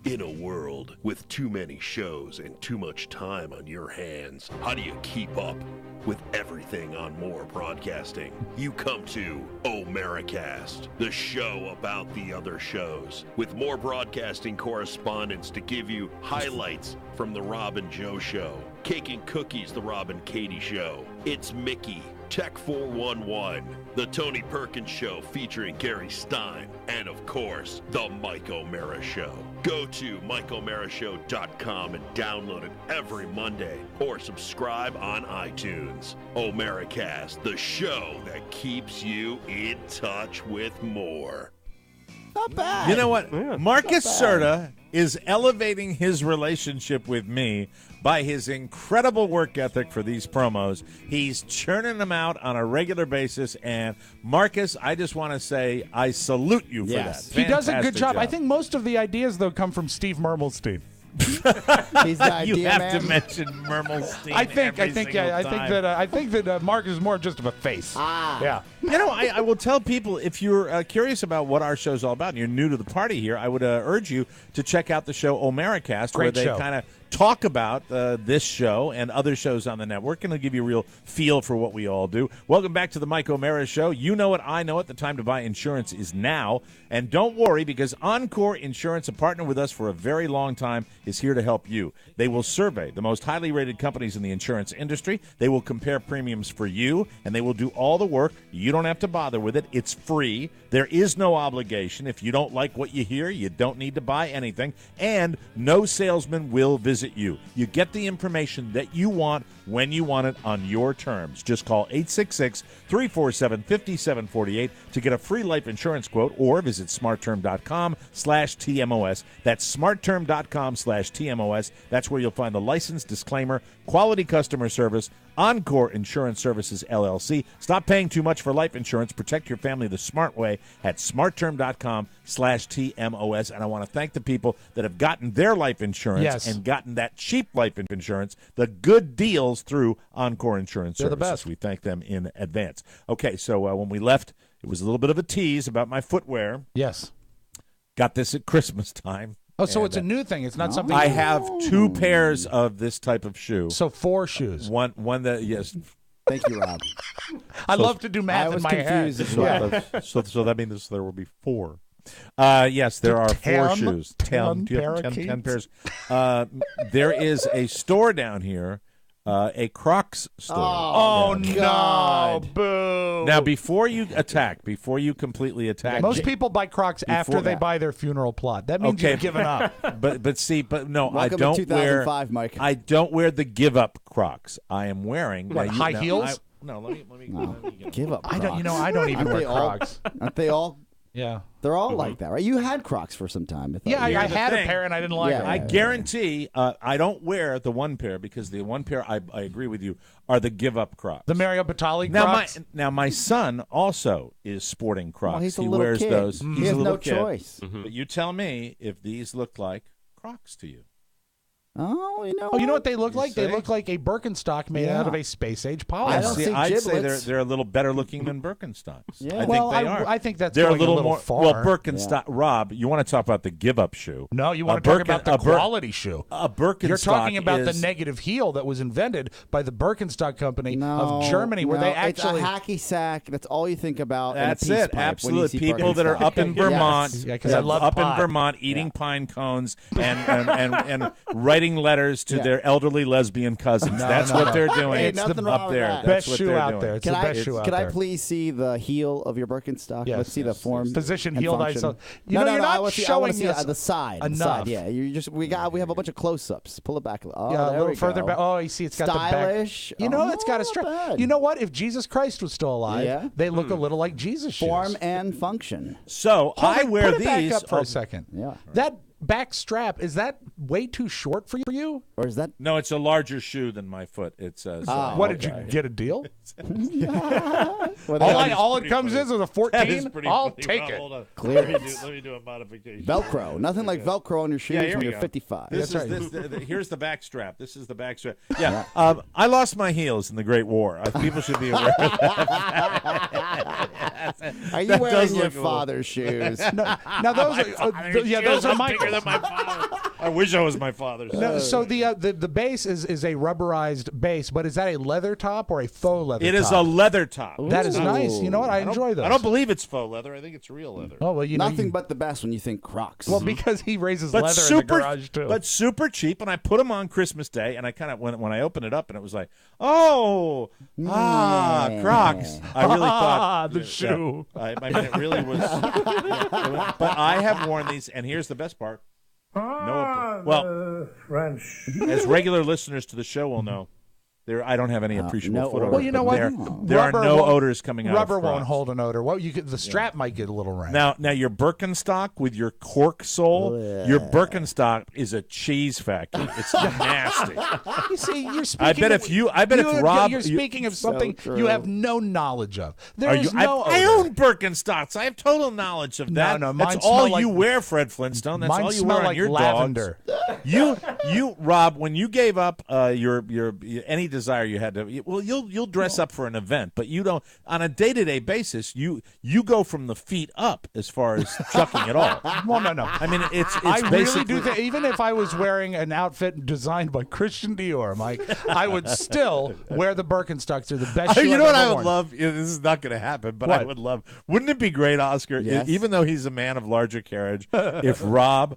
In a world with too many shows and too much time on your hands, how do you keep up with everything on More Broadcasting? You come to Omericast, the show about the other shows, with More Broadcasting correspondents to give you highlights from the Rob and Joe Show, Cake and Cookies, the Rob and Katie Show, It's Mickey, Tech 411, The Tony Perkins Show featuring Gary Stein, and of course, The Mike O'Mara Show. Go to MikeO'MaraShow.com and download it every Monday or subscribe on iTunes. Omericast, the show that keeps you in touch with more. Not bad. You know what? Marcus Serta is elevating his relationship with me by his incredible work ethic for these promos. He's churning them out on a regular basis. And, Marcus, I just want to say I salute you for that. He does a good Fantastic job. I think most of the ideas, though, come from Steve Mermelstein. He's the idea you have man. to mention Mermelstein. I think I think that Mark is more just of a face. Yeah. You know, I will tell people, if you're curious about what our show's all about and you're new to the party here, I would urge you to check out the show Omericast, where they kind of talk about this show and other shows on the network, and it'll give you a real feel for what we all do. Welcome back to the Mike O'Mara Show. You know it, I know it. The time to buy insurance is now. And don't worry, because Encore Insurance, a partner with us for a very long time, is here to help you. They will survey the most highly rated companies in the insurance industry. They will compare premiums for you, and they will do all the work. You don't have to bother with it. It's free. There is no obligation. If you don't like what you hear, you don't need to buy anything. And no salesman will visit you. You get the information that you want when you want it on your terms. Just call 866-347-5748 to get a free life insurance quote, or visit smartterm.com/TMOS. That's smartterm.com/TMOS. That's where you'll find the license, disclaimer, quality customer service, Encore Insurance Services, LLC. Stop paying too much for life insurance. Protect your family the smart way at smartterm.com/TMOS. And I want to thank the people that have gotten their life insurance and gotten that cheap life insurance, the good deals through Encore Insurance Services. They're the best. We thank them in advance. Okay, so when we left, it was a little bit of a tease about my footwear. Yes. Got this at Christmas time. Oh, so it's a new thing. It's not something. I have 2 pairs of this type of shoe. So 4 shoes. One that, yes. Thank you, Rob. I love to do math in my head. So that means there will be 4. Yes, there are 4 shoes. 10 pairs. There is a store down here, a Crocs store. Oh, no. Boo. Now, before you completely attack. Most people buy Crocs after they buy their funeral plot. That means you've given up. But no, Welcome I don't to 2005, Mike. I don't wear the give up Crocs. I am wearing high heels. Let me give up. I don't even wear Crocs. Aren't they all? Yeah. They're all like that, right? You had Crocs for some time. I had a pair and I didn't like them. I guarantee I don't wear the one pair, because the one pair, I agree with you, are the give-up Crocs. The Mario Batali Crocs? Now, my son also is sporting Crocs. Well, he's a he little wears kid. those. He He's has a little no kid. choice. But you tell me if these look like Crocs to you. Oh, you know what they look like? They look like a Birkenstock made out of a space-age polyester. I'd say they're a little better looking than Birkenstocks. Yeah. I think they are. I think that's they're going a little more far. Well, Birkenstock. Rob, you want to talk about the give-up shoe? No, you want to talk about the quality shoe. A Birkenstock. You're talking about the negative heel that was invented by the Birkenstock company of Germany, where they actually it's a hacky sack. That's all you think about. That's in a peace it. pipe Absolutely. when you see People that are up in Vermont, because I love up pot. in Vermont eating pine cones and writing letters to their elderly lesbian cousins. That's what they're doing. Hey, nothing wrong up with there. that. That's Best what shoe they're out doing. there. It's the best shoe out Can there. I please see the heel of your Birkenstock? Yes, Let's see the form. Position, and heel, function. dice. You're not I want showing to see us the side. enough. The side. Yeah, we have a bunch of close-ups. Pull it back. Oh, Yeah, a there little we further go. back. Oh, you see, it's got stylish. the back. It's got a strap. Bad. You know what? If Jesus Christ was still alive, they look a little like Jesus shoes. Form and function. So I wear put it these. back up for a second. Yeah. That back strap, is that way too short for you? Or is that? No, it's a larger shoe than my foot. It's what did you get a deal? All it comes is a 14. I'll take it. Hold on. Clearance. Let me do a modification. Velcro. Nothing like Velcro on your shoes here when we you're go. 55. Here's the back strap. This is the back strap. Yeah. I lost my heels in the Great War. People should be aware of that. Are you wearing your father's shoes? Now those are Michael's. I wish I was my father's. No, so the base is a rubberized base, but is that a leather top or a faux leather top? It is a leather top. That is nice. You know what? I enjoy those. I don't believe it's faux leather. I think it's real leather. Oh, well, Nothing but the best when you think Crocs. Well, because he raises leather in the garage, too. But super cheap, and I put them on Christmas Day, and I kind of, when I opened it up, and it was like, Crocs. I really thought. The shoe. I mean, it really was. But I have worn these, and here's the best part. French. As regular listeners to the show will know, I don't have any appreciable foot odor. Well, you know what? There are no odors coming out. Rubber of Crocs. won't hold an odor. Well, the strap might get a little rank. Now your Birkenstock with your cork sole, your Birkenstock is a cheese factory. It's nasty. You see, you're speaking. You're speaking of something you have no knowledge of. I own Birkenstocks. I have total knowledge of that. No, that's all you wear, Fred Flintstone. That's all you wear on your lavender. Dogs. You, Rob, when you gave up your any desire you had to, you'll dress up for an event, but you don't on a day-to-day basis. You go from the feet up as far as chucking it all. Well, no. I mean, it's I basically, really do think, even if I was wearing an outfit designed by Christian Dior, Mike, I would still wear the Birkenstocks. They're the best shoe you know I've what ever I worn. would love? This is not going to happen, but What? I would love. Wouldn't it be great, Oscar? Yes. Even though he's a man of larger carriage, if Rob,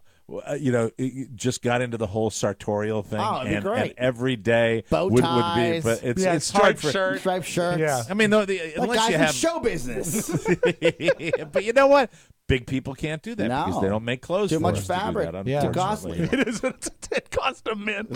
just got into the whole sartorial thing, it'd be and great. every day Bow would be. ties. But it's hard for. Striped shirts. Yeah. I mean, Like unless guys you in have show business. but you know what? Big people can't do that No. because they don't make clothes. Too for much us to do fabric. that, Too unfortunately. costly. It cost a mint.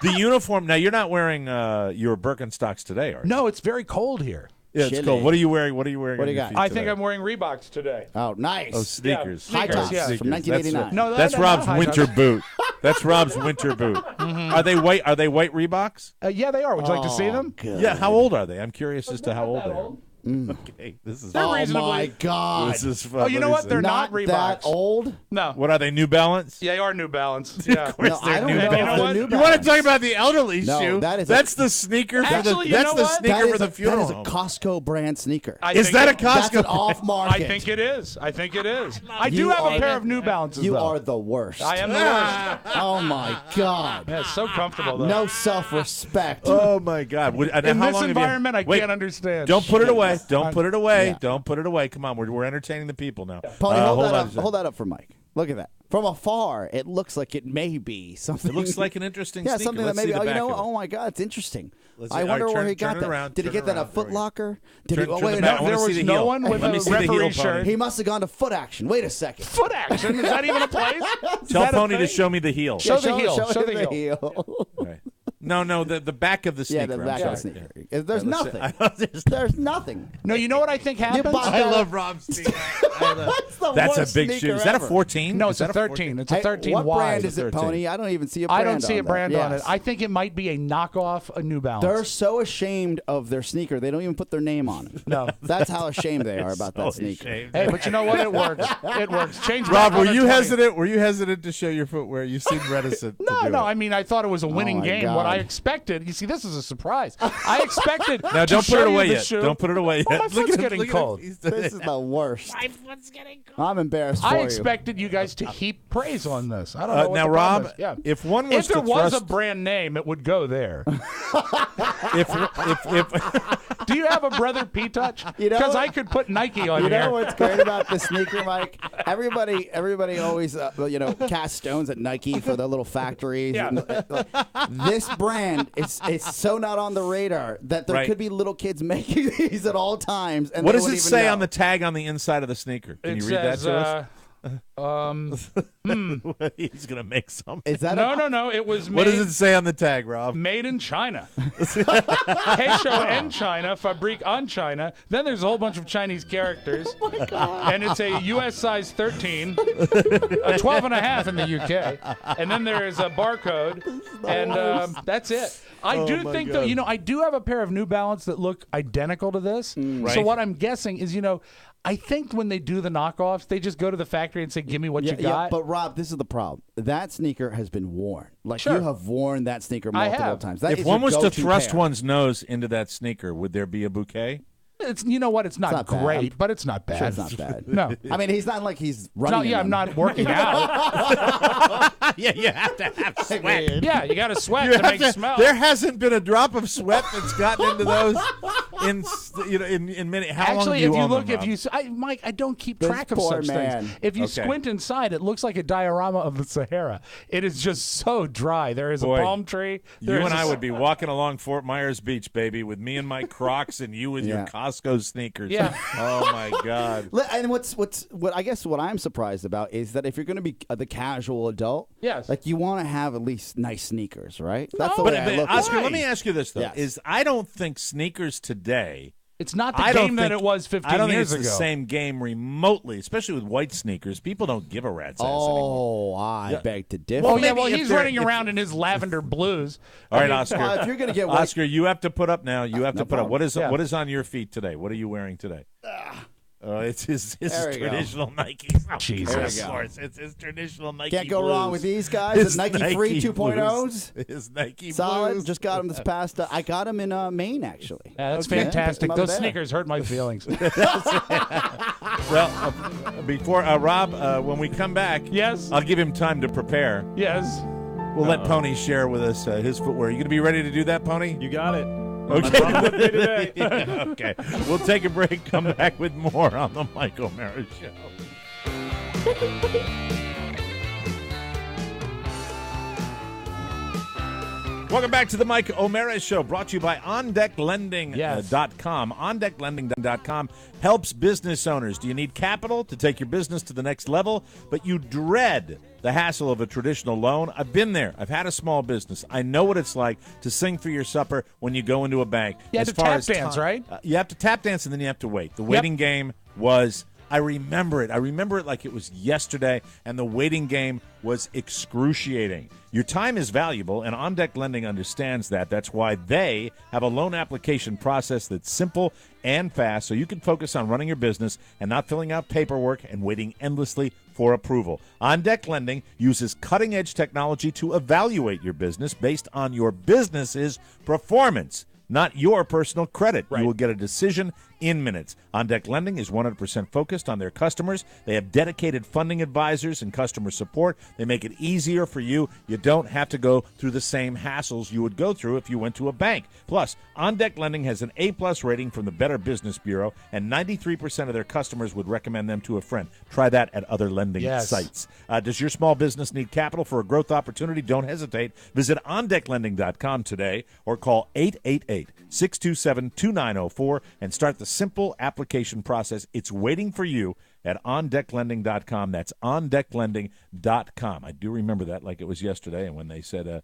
The uniform. Now you're not wearing your Birkenstocks today, are you? No, it's very cold here. Yeah, it's Chilly. cold. What are you wearing? What do you do you got? I think I'm wearing Reeboks today. Oh, nice. Oh, sneakers. High tops yeah. from 1989. No, That's not Rob's high winter tops. boot. That's Rob's winter boot. Mm-hmm. Are they white? Are they white Reeboks? Yeah, they are. Would you like to see them? Good. Yeah. How old are they? I'm curious as to how old they are. Okay, this is. Oh, reasonably- my God. This is fun. Oh, you know what? They're not Not Reeboks. that old? No. What are they? New Balance? Yeah, they are New Balance. Yeah. No, I don't New know if Balance. they're New You want to Balance. talk about the elderly No, shoe? that's the sneaker for Actually, the. you That's know the what? sneaker for the That funeral is a home. Costco brand sneaker. Is that a Costco? That's an off-market. I think it is. I do have a pair of New Balances, You though. are the worst. I am the worst. Oh, my God. Yeah, it's so comfortable, though. No self-respect. Oh my God! In this environment, I can't understand. Don't put it away. Don't I'm- put it away. Yeah. Don't put it away. Come on, we're entertaining the people now. Pony, on. hold that up for Mike. Look at that. From afar, it looks like it may be something. It looks like an interesting yeah, sneaker. something Let's that maybe. see the Oh, you back know, of it. oh my God, it's interesting. Let's I see. wonder All right, where turn- he got turn it that. around, Did he turn get it that at around for Foot you. Locker? Turn the wait, back. I no, wanna there see was the no heel. one with Let me a see the heel, referee shirt. Pony. he must have gone to Foot Action. Wait a second. Foot Action? Is that even a place? Is Tell that a Pony to thing? show me the heel. Show the heel. Show Show the the heel. heel. Okay. No, the back of the Yeah, sneaker. the I'm back of the sorry. sneaker. Yeah. There's Let's nothing. see. There's nothing. No, you know what I think happens? bought I that- love Rob's sneaker. That's That's a big shoe. Is that a 14? No, Is it's a that 13. It's a Hey, 13 what wide. brand is it, 13. Pony? I don't even see a brand I don't see a on brand there. on it. Yes. I think it might be a knockoff of New Balance. They're so ashamed of their sneaker, they don't even put their name on it. No. That's how ashamed they are about that So sneaker. ashamed. Hey, but you know what? It works. It works. Change Rob, back were on you the 20. hesitant? Were you hesitant to show your footwear? You seemed reticent. to No, do no. it. I mean, I thought it was a winning my game. What God. I expected. You see, this is a surprise. I expected. Now, to don't put show it you away the yet. shoe. Don't put it away yet. Well, my Look foot's at him, getting look at him. cold. He's- This is the worst. My foot's getting cold. I'm embarrassed for I you. expected you guys to heap praise on this. I don't know. What now, the problem Rob, is. Yeah. if one was if there to was thrust, a brand name, it would go there. if Do you have a Brother P-Touch? You know Because what? I could put Nike on You here. know what's great about the sneaker, Mike? Everybody always, cast stones at Nike for their little factories. Yeah. And, this brand, it's so not on the radar that there Right. could be little kids making these at all times. And what they does it wouldn't even say know. on the tag on the inside of the sneaker? Can It you read says, that to us? He's gonna make some. Is that No. It was made. What does it say on the tag, Rob? Made in China. Keisho en China, Fabrique en China. Then there's a whole bunch of Chinese characters. Oh my God. And it's a U.S. size 13, a 12 and a half in the U.K. And then there is a barcode, and that's it. I do think, though, I do have a pair of New Balance that look identical to this. Right. So what I'm guessing is, I think when they do the knockoffs, they just go to the factory and say, give me what you got. Yeah, but Rob, this is the problem. That sneaker has been worn. Like, Sure. you have worn that sneaker multiple times. That If is one your was to go-to thrust pair. one's nose into that sneaker, would there be a bouquet? It's what? It's not not bad. great, but it's not bad. Sure, it's not bad. No. I mean, he's not like he's No, running. yeah, I'm not working out. Yeah, you have to have sweat. Yeah, you got to sweat to make smell. There hasn't been a drop of sweat that's gotten into those in many. How long Actually, do you if you own look, them, Rob? Mike, I don't keep This track of poor such man. things. If you Okay. squint inside, it looks like a diorama of the Sahara. It is just so dry. There is Boy, a palm tree. You and I would be walking along Fort Myers Beach, baby, with me and my Crocs and you with your Yeah. Costco sneakers. Yeah. Oh my God. And what I guess what I'm surprised about is that if you're going to be the casual adult, Yes. like you want to have at least nice sneakers, right? That's the But, way I look Oscar, at it. let me ask you this though: Yes. is I don't think sneakers today. It's not the I don't game that think- it was 15 I don't years think it's ago. the same game remotely, especially with white sneakers. People don't give a rat's ass anymore. Oh, I beg to differ. Oh, Well, yeah, maybe if he's they're- running if- around in his lavender blues. All right, Oscar. if you're going to get white, Oscar, you have to put up now. You have no to put up. problem. What is on your feet today? What are you wearing today? It's his There we go. traditional Nikes. Oh, Jesus. Of course, it's his traditional Nike. can't go blues. wrong with these guys. His The Nike Free 2.0s. blues. His Nike Solid. blues. Just got them this past. I got them in Maine, actually. Yeah, that's Okay. fantastic. Picked 'em up Those there. sneakers hurt my feelings. Well, before Rob, when we come back, Yes. I'll give him time to prepare. Yes. We'll let Pony share with us his footwear. You going to be ready to do that, Pony? You got it. Okay. Okay. We'll take a break. Come back with more on the Mike O'Mara Show. Welcome back to the Mike O'Mara Show, brought to you by OnDeckLending.com. OnDeckLending.com helps business owners. Do you need capital to take your business to the next level, but you dread the hassle of a traditional loan? I've been there. I've had a small business. I know what it's like to sing for your supper when you go into a bank. You have to tap dance, right? You have to tap dance, and then you have to wait. The waiting game was... I remember it. I remember it like it was yesterday, and the waiting game was excruciating. Your time is valuable, and On Deck Lending understands that. That's why they have a loan application process that's simple and fast, so you can focus on running your business and not filling out paperwork and waiting endlessly for approval. On Deck Lending uses cutting-edge technology to evaluate your business based on your business's performance, not your personal credit. Right. You will get a decision in minutes. On Deck Lending is 100% focused on their customers. They have dedicated funding advisors and customer support. They make it easier for you. You don't have to go through the same hassles you would go through if you went to a bank. Plus, On Deck Lending has an A-plus rating from the Better Business Bureau, and 93% of their customers would recommend them to a friend. Try that at other lending sites. Does your small business need capital for a growth opportunity? Don't hesitate. Visit OnDeckLending.com today or call 888-627-2904 and start the simple application process. It's waiting for you at OnDeckLending.com. That's OnDeckLending.com. I do remember that like it was yesterday, and when they said,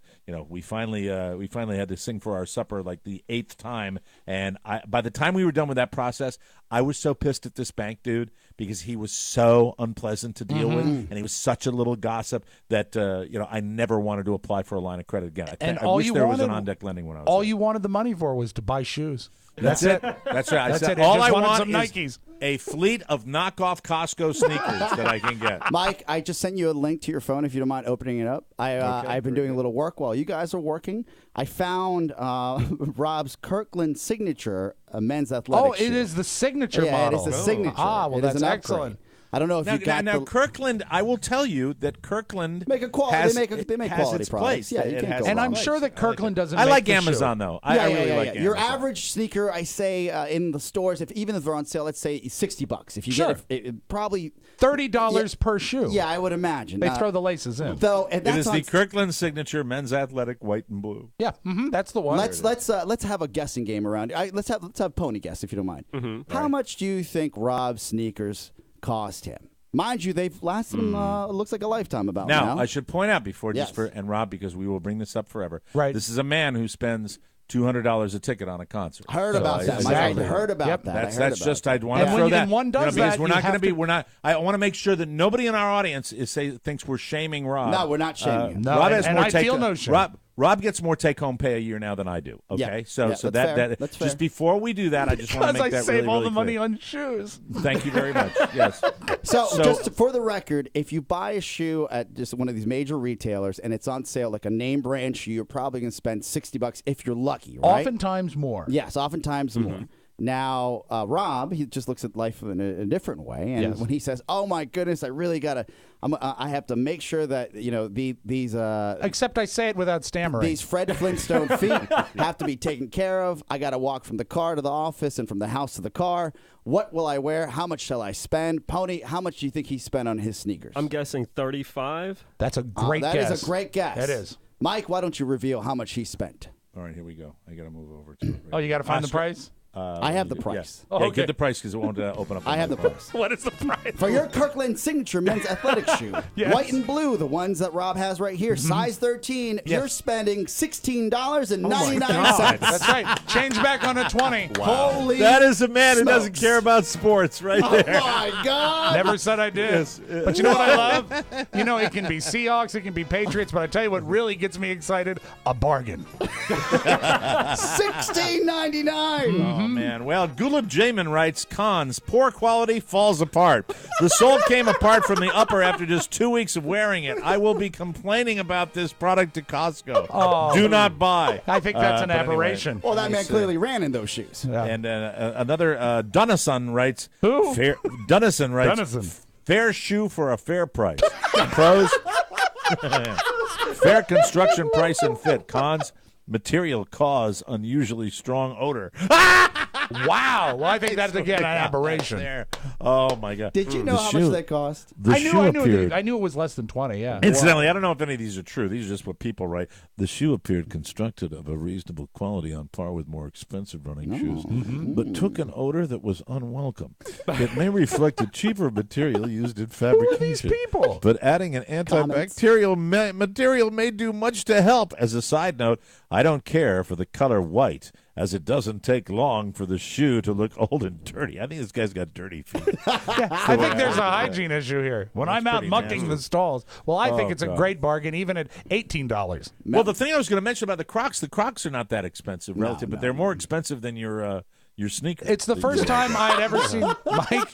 we finally had to sing for our supper like the 8th time, and by the time we were done with that process, I was so pissed at this bank dude because he was so unpleasant to deal with, and he was such a little gossip that I never wanted to apply for a line of credit again. I wish there was an On Deck Lending when I was all there. you wanted the money for was to buy shoes. That's it. That's right. That's it. All Just I wanted want some is Nikes. a fleet of knockoff Costco sneakers that I can get. Mike, I just sent you a link to your phone if you don't mind opening it up. I've been doing a little work while you guys are working. I found Rob's Kirkland signature men's athletic Oh, it shoe. is the signature Yeah, model. it is the signature. Ah, well, It is that's an upgrade. excellent. I don't know if you got Now the Kirkland, I will tell you that Kirkland Make a quality- has, they make has quality its products. place. Yeah, you It can't has go its And I'm place. sure that Kirkland doesn't. I make like the Amazon shoe. though. I really like Amazon. Your average sneaker, I say, in the stores, even if they're on sale, let's say $60. If you Sure. get it probably $30 per shoe. Yeah, I would imagine. They throw the laces in. Though, and It that's is on, the Kirkland signature men's athletic white and blue. Yeah, that's the one. Let's have a guessing game around. Let's have Pony guess if you don't mind. How much do you think Rob's sneakers cost him? Mind you, they've lasted him, looks like a lifetime about now. now. I should point out before, Yes. and Rob, because we will bring this up forever. Right. This is a man who spends $200 a ticket on a concert. Heard about that. I heard about that. That's just I'd want to And throw when that. one does because that, we're you not going have to be. to- We're not. I want to make sure that nobody in our audience thinks we're shaming Rob. No, we're not shaming you. No, Rob has and more I feel no shame. Rob gets more take-home pay a year now than I do. Okay, Yeah. so Yeah, so that's fair. that That's fair. just before we do that, I just want to Because make I that save really, all really the money clear. on shoes. Thank you very much. Yes. So, just for the record, if you buy a shoe at just one of these major retailers and it's on sale, like a name brand shoe, you're probably going to spend $60 if you're lucky, right? Oftentimes more. Yes, oftentimes more. Now, Rob, he just looks at life in a different way, and Yes. when he says, "Oh my goodness, I really gotta, I have to make sure that these Except I say it without stammering. these Fred Flintstone feet have to be taken care of. I got to walk from the car to the office and from the house to the car. What will I wear? How much shall I spend? Pony, how much do you think he spent on his sneakers?" I'm guessing 35. That's a great guess. That is a great guess. It is. Mike, why don't you reveal how much he spent? All right, here we go. I got to move over to it. Oh, you got to find the price? I have the price. Yeah, okay. get the price because it won't open up. I have the price. What is the price? For your Kirkland signature men's athletic shoe, Yes. white and blue, the ones that Rob has right here, size 13, you're spending $16.99. That's right. Change back on a 20. Holy That is a man who doesn't smokes. care about sports, right Oh there. my God! Never said I did. Yes. But you know what I love? You know, it can be Seahawks, it can be Patriots, but I tell you what really gets me excited, a bargain. $16.99. Oh, man. Well, Gulab Jamin writes, cons, poor quality, falls apart. The sole came apart from the upper after just 2 weeks of wearing it. I will be complaining about this product to Costco. Oh. Do not buy. I think that's an but anyway. aberration. Well, that man clearly ran in those shoes. Yeah. And another, Dunnison writes, Who? Dunnison writes, Dunnison. fair shoe for a fair price. Pros, fair construction price and fit. Cons, material cause unusually strong odor. Wow. Well, I think that's, again, an aberration. There. Oh, my God. Did you know how much they cost? The shoe appeared. I knew it was less than 20, yeah. Incidentally, I don't know if any of these are true. These are just what people write. The shoe appeared constructed of a reasonable quality on par with more expensive running shoes, but took an odor that was unwelcome. It may reflect a cheaper material used in fabrication. Who are these people? But adding an antibacterial material may do much to help. As a side note, I don't care for the color white, as it doesn't take long for the shoe to look old and dirty. I think this guy's got dirty feet. I think there's a hygiene issue here. When That's I'm out pretty mucking nasty. the stalls, well, I think Oh, it's a God. great bargain, even at $18. Well, the thing I was going to mention about the Crocs are not that expensive relative, but they're more expensive than your sneakers. It's the first time I'd ever seen Mike.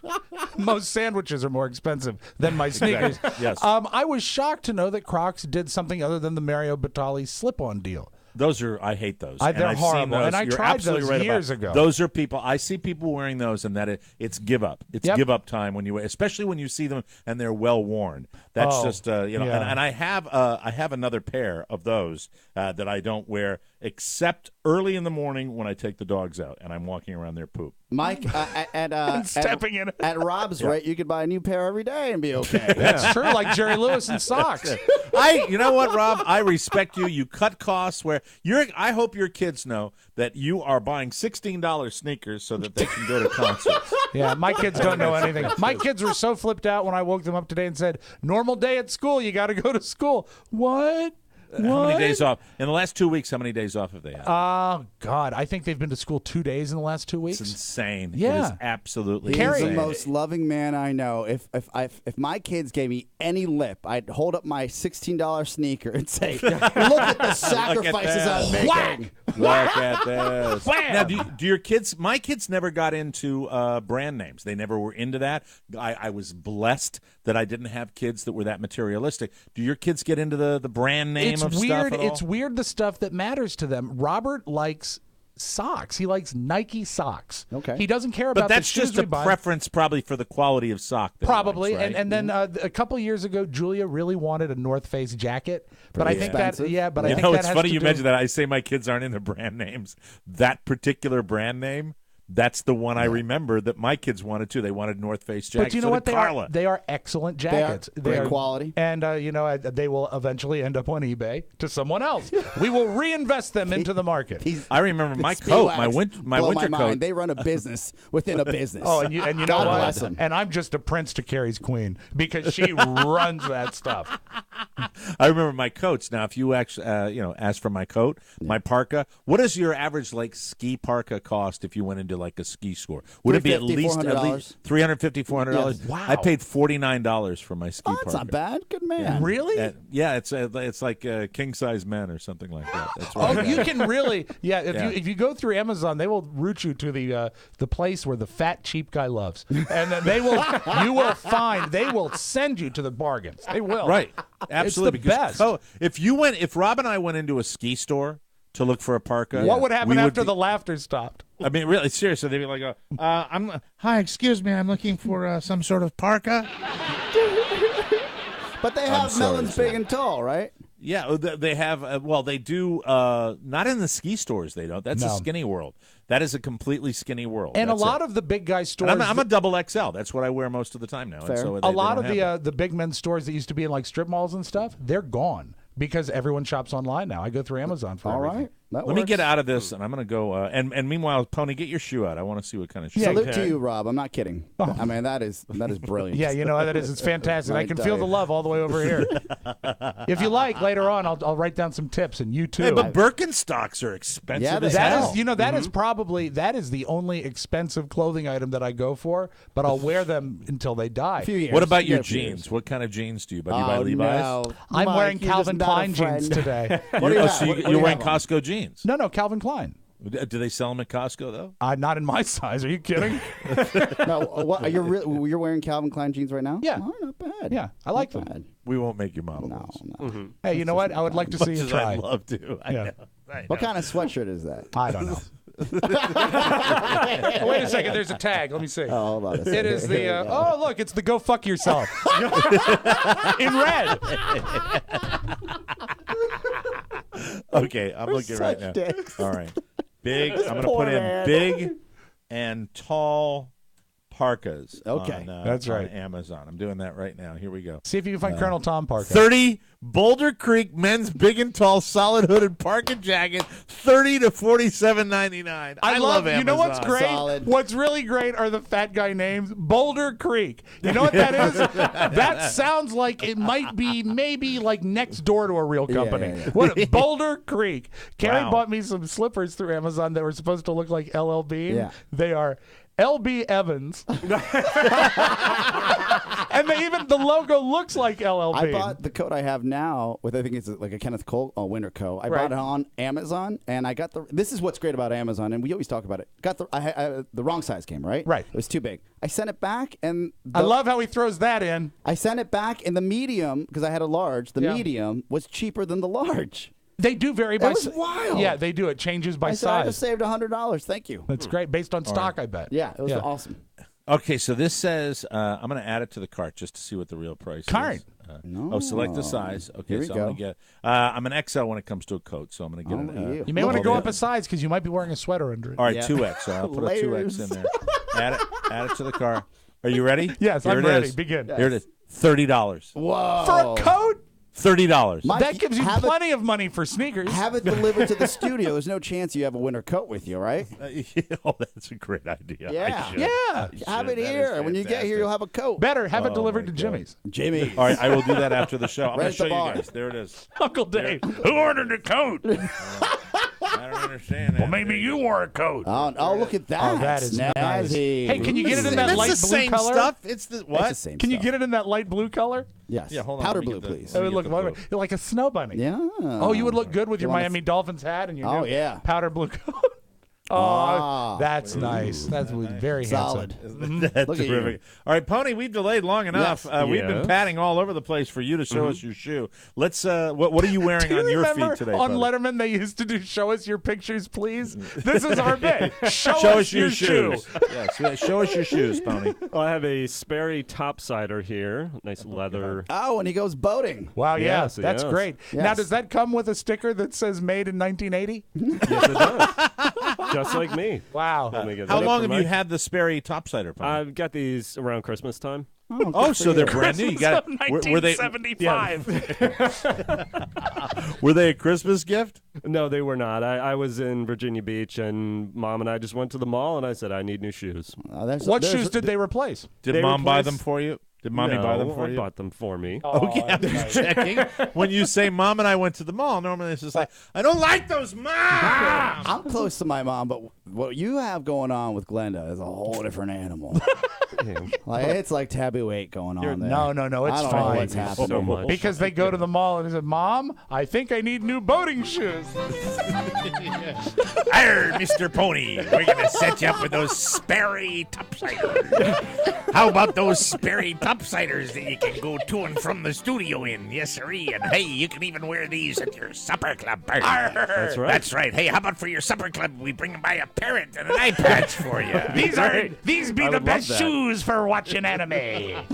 Most sandwiches are more expensive than my sneakers. Yes. I was shocked to know that Crocs did something other than the Mario Batali slip-on deal. Those are, I hate those. They're I've seen horrible, those. and I You're tried absolutely those right about years it. ago. Those are people. I see people wearing those, and it's give up. It's Yep. give up time when you, especially when you see them and they're well worn. That's Oh, just you know. yeah. And I have another pair of those that I don't wear except early in the morning when I take the dogs out and I'm walking around their poop. Mike, stepping in it. at Rob's rate, you could buy a new pair every day and be okay. That's true, like Jerry Lewis and socks. You know what, Rob? I respect you. You cut costs where I hope your kids know that you are buying $16 sneakers so that they can go to concerts. Yeah, my kids don't know anything. My kids were so flipped out when I woke them up today and said, "Normal day at school, you got to go to school." What? How many days off? In the last 2 weeks, how many days off have they had? Oh, God. I think they've been to school 2 days in the last 2 weeks. It's insane. Yeah. It is absolutely He's insane. the most loving man I know. If my kids gave me any lip, I'd hold up my $16 sneaker and say, "Look at the sacrifices I'm making." Look at this. Now, do your kids? My kids never got into brand names. They never were into that. I was blessed that I didn't have kids that were that materialistic. Do your kids get into the brand name It's of weird. stuff at all? It's weird the stuff that matters to them. Robert likes socks. He likes Nike socks. Okay. He doesn't care about But that's the shoes just we a buy. preference probably for the quality of sock. That he Probably, likes, right? and then a couple years ago, Julia really wanted a North Face jacket, but I think expensive. but I you think know, that it's has funny to you do- mentioned that. I say my kids aren't into brand names. That particular brand name That's the one I remember that my kids wanted too. They wanted North Face jackets. But you know So what? did Carla. They are excellent jackets. They are great quality. And, they will eventually end up on eBay to someone else. We will reinvest them into the market. I remember my coat, my winter coat. Mind. They run a business within a business. Oh, and you know God what? bless 'em. And I'm just a prince to Carrie's queen because she runs that stuff. I remember my coats. Now, if you actually, ask for my coat, my parka, what does your average ski parka cost if you went into like a ski store? Would it be at least $400? $350, $400? Yes. Wow. I paid $49 for my ski parka. That's not bad. Good man. Really? It's like king size men or something like that. That's what I got. You can really, If you go through Amazon, they will route you to the place where the fat cheap guy loves, and then they will send you to the bargains. They will. Right. Absolutely. It's the best. If Rob and I went into a ski store to look for a parka, What would happen after the laughter stopped? I mean, really, seriously, they'd be like, "Hi, excuse me, I'm looking for some sort of parka." But they have melons big and tall, right? Yeah, they have. They do. Not in the ski stores. They don't. That's a skinny world. That is a completely skinny world. And That's a lot of the big guy stores. I'm a double XL. That's what I wear most of the time now. Fair. And so a lot of the big men's stores that used to be in like strip malls and stuff, they're gone because everyone shops online now. I go through Amazon for everything. All right. Let me get out of this, and I'm going to go. And meanwhile, Pony, get your shoe out. I want to see what kind of shoe. Salute to you, Rob. I'm not kidding. I mean, that is brilliant. Yeah, you know what that is. It's fantastic. I can feel the love all the way over here. If you like, later on, I'll write down some tips, and you too. Hey, but Birkenstocks are expensive. Yeah, as that hell. is, that is probably the only expensive clothing item that I go for. But I'll wear them until they die. A few years. What about your Yeah, a few jeans? years. What kind of jeans do you buy? Do you buy Levi's? No. I'm Mike, wearing you're Calvin just not a Klein jeans friend. today. What do you have? What do You're you wearing have on? Costco jeans. No, Calvin Klein. Do they sell them at Costco though? Not in my size. Are you kidding? No, what, you're wearing Calvin Klein jeans right now? Yeah. Oh, not bad. Yeah, I like Not them. bad. We won't make you model No, those. no. Hey, you know what? I would like to see you Much as try. I'd love to. I Yeah. know. I What know. kind of sweatshirt is that? I don't know. Wait a second. There's a tag. Let me see. Oh, hold on a It second. is the. Look, it's the "Go Fuck Yourself" in red. Okay, I'm looking right such now. dicks. All right. Big. I'm going to poor put in man. big and tall parkas. Okay. That's on right. Amazon. I'm doing that right now. Here we go. See if you can find Colonel Tom Parker. 30 Boulder Creek men's big and tall solid hooded parka jacket, $30 to $47.99. I love Amazon. You know what's great? Solid. What's really great are the fat guy names. Boulder Creek. You know what that is? That sounds like it might be maybe like next door to a real company. yeah. What Boulder Creek. Carrie Wow. bought me some slippers through Amazon that were supposed to look like LL Bean. Yeah. They are LB Evans. And the logo looks like LL Bean. I bought the coat I have now with, I think it's like a Kenneth Cole winter coat. I Right. bought it on Amazon, and I got this is what's great about Amazon, and we always talk about it. Got the wrong size came, right? Right. It was too big. I sent it back, and I love how he throws that in. I sent it back in the medium because I had a large. The Yeah. medium was cheaper than the large. They do vary by was wild. Yeah, they do. It changes by I said I size. just saved $100. Thank you. That's great. Based on stock, I bet. Yeah, it was awesome. Okay, so this says I'm going to add it to the cart just to see what the real price Cart. is. Select the size. Okay, Here we so go. I'm going to get. I'm an XL when it comes to a coat, so I'm going to get an. You may want to go up a size because you might be wearing a sweater under it. All right, Yeah. 2X. So I'll put a 2X Layers. in there. Add it to the car. Are you ready? Yes, Here I'm it ready. is. Begin. Here it is. $30. Whoa. For a coat? $30. Mike, That gives you have plenty of money for sneakers. Have it delivered to the studio. There's no chance you have a winter coat with you, right? Oh, that's a great idea. Yeah. I should. Yeah. I Have should. it That here. is When you get here, fantastic. you'll have a coat. Better have it Oh, delivered my to God. Jimmy's. Jimmy. All right, I will do that after the show. I'm going Right to show at the you bar. guys. There it is. Uncle Dave, who ordered a coat? I don't understand that. Well, maybe you wore a coat. Oh, look at that. Oh, that is nice. Snazzy. Hey, can you get it in that That's light the blue same color? stuff. It's the It's what? the same Can you stuff. get it in that light blue color? Yes. Yeah, hold on, Powder let me blue, get the- please. let It me would get look the blue. you're like a snow bunny. Yeah. Oh, you would look good with your wanna Miami Dolphins hat and your Oh, new yeah. powder blue coat. Oh, Ah. that's nice. That's very Solid. handsome. That's Look at you. terrific. All right, Pony, we've delayed long enough. Yes. We've been Yes. patting all over the place for you to show us your shoe. Let's. What are you wearing Do you on your remember feet today? on buddy? Letterman they used to do "Show us your pictures, please"? This is our bit. Show Show us your shoes. Yes, show us your shoes, Pony. Oh, I have a Sperry topsider here. Nice leather. Oh, and he goes boating. Wow, yeah, Yes, that's yes. great. Yes. Now, does that come with a sticker that says "Made in 1980"? Yes, it does. Just like me. Wow. How long have you had the Sperry topsider pump? I've got these around Christmas time. Oh, so they're brand new. You got 1975. Were they a Christmas gift? No, they were not. I was in Virginia Beach, and Mom and I just went to the mall, and I said, I need new shoes. What shoes did they replace? Did Mom buy them for you? Did Mommy buy them for you? I bought them for me. Okay, I'm just checking. When you say Mom and I went to the mall, normally it's just like, I don't like those, Mom! I'm close to my mom, but what you have going on with Glenda is a whole different animal. Like, it's like taboo 8 going on there. No, it's I don't fine. know what's happening. So much. Because they go to the mall and they say, Mom, I think I need new boating shoes. Arr, Mr. Pony, we're going to set you up with those Sperry topsiders. How about those Sperry topsiders that you can go to and from the studio in? Yes, sirree. And hey, you can even wear these at your supper club. That's right. That's right. Hey, how about for your supper club, we bring by a parrot and an eye patch for you. These be the best shoes for watching anime.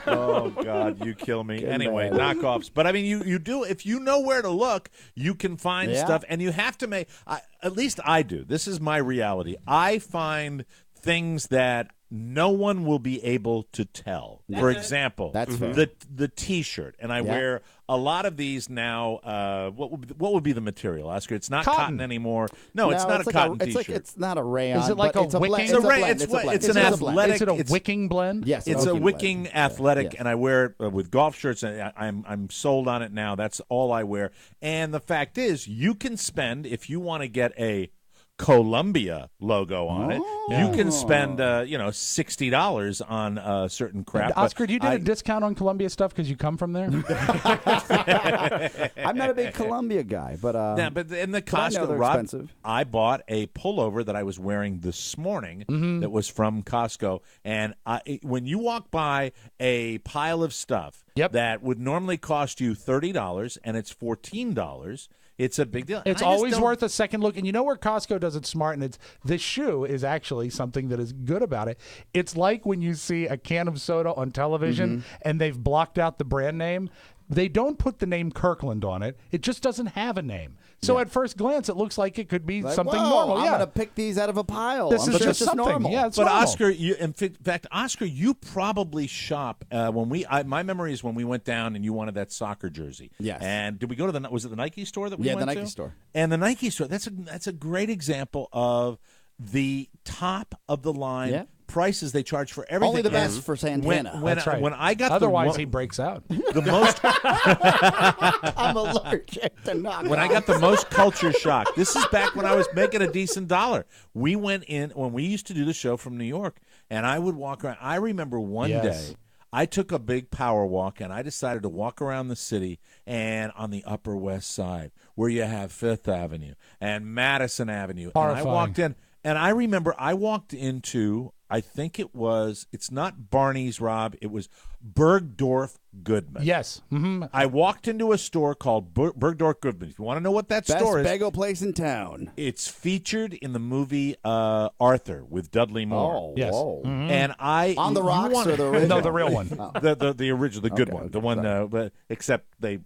Oh, God, you kill me. Anyway, knockoffs. But, I mean, you do, if you know where to look, you can find stuff, and you have to make, at least I do. This is my reality. I find things that no one will be able to tell. For example, the T-shirt, and I wear a lot of these now. What would be the material, Oscar? It's not cotton anymore. No, it's not a cotton T-shirt. It's not a rayon. Is it like a wicking? It's a blend. It's an athletic. Is it a wicking blend? Yes, it's a wicking athletic, and I wear it with golf shirts, and I'm sold on it now. That's all I wear. And the fact is, you can spend, if you want to get a Columbia logo on it, you can spend $60 on certain crap. And Oscar, do you get a discount on Columbia stuff because you come from there? I'm not a big Columbia guy, but but in the Costco, Rob, I bought a pullover that I was wearing this morning that was from Costco, and when you walk by a pile of stuff that would normally cost you $30 and it's $14. It's a big deal. It's always worth a second look. And you know where Costco does it smart? And this shoe is actually something that is good about it. It's like when you see a can of soda on television and they've blocked out the brand name. They don't put the name Kirkland on it. It just doesn't have a name. So at first glance, it looks like it could be something normal. I'm going to pick these out of a pile. This is just something. Normal. Yeah, it's but normal. Oscar, in fact, Oscar, you probably shop when my memory is when we went down and you wanted that soccer jersey. Yes. And did we go to was it the Nike store that we went to? Yeah, the Nike store. And the Nike store. That's a great example of the top of the line prices they charge for everything. Only the best for Santana. When I got otherwise he breaks out. The most I'm allergic to knock-offs. When I got the most culture shock. This is back when I was making a decent dollar. We went in when we used to do the show from New York, and I would walk around. I remember one day I took a big power walk, and I decided to walk around the city and on the Upper West Side, where you have Fifth Avenue and Madison Avenue. Horrifying. And I walked in, and I remember I walked into, I think it's not Barney's, Rob, it was Bergdorf Goodman. Yes. Mm-hmm. I walked into a store called Bergdorf Goodman. If you want to know what that store is. Best bagel place in town. It's featured in the movie Arthur with Dudley Moore. Oh, yes. Whoa. Mm-hmm. And On the Rocks or the original? No, the real one. The original, the good one. The one, but except they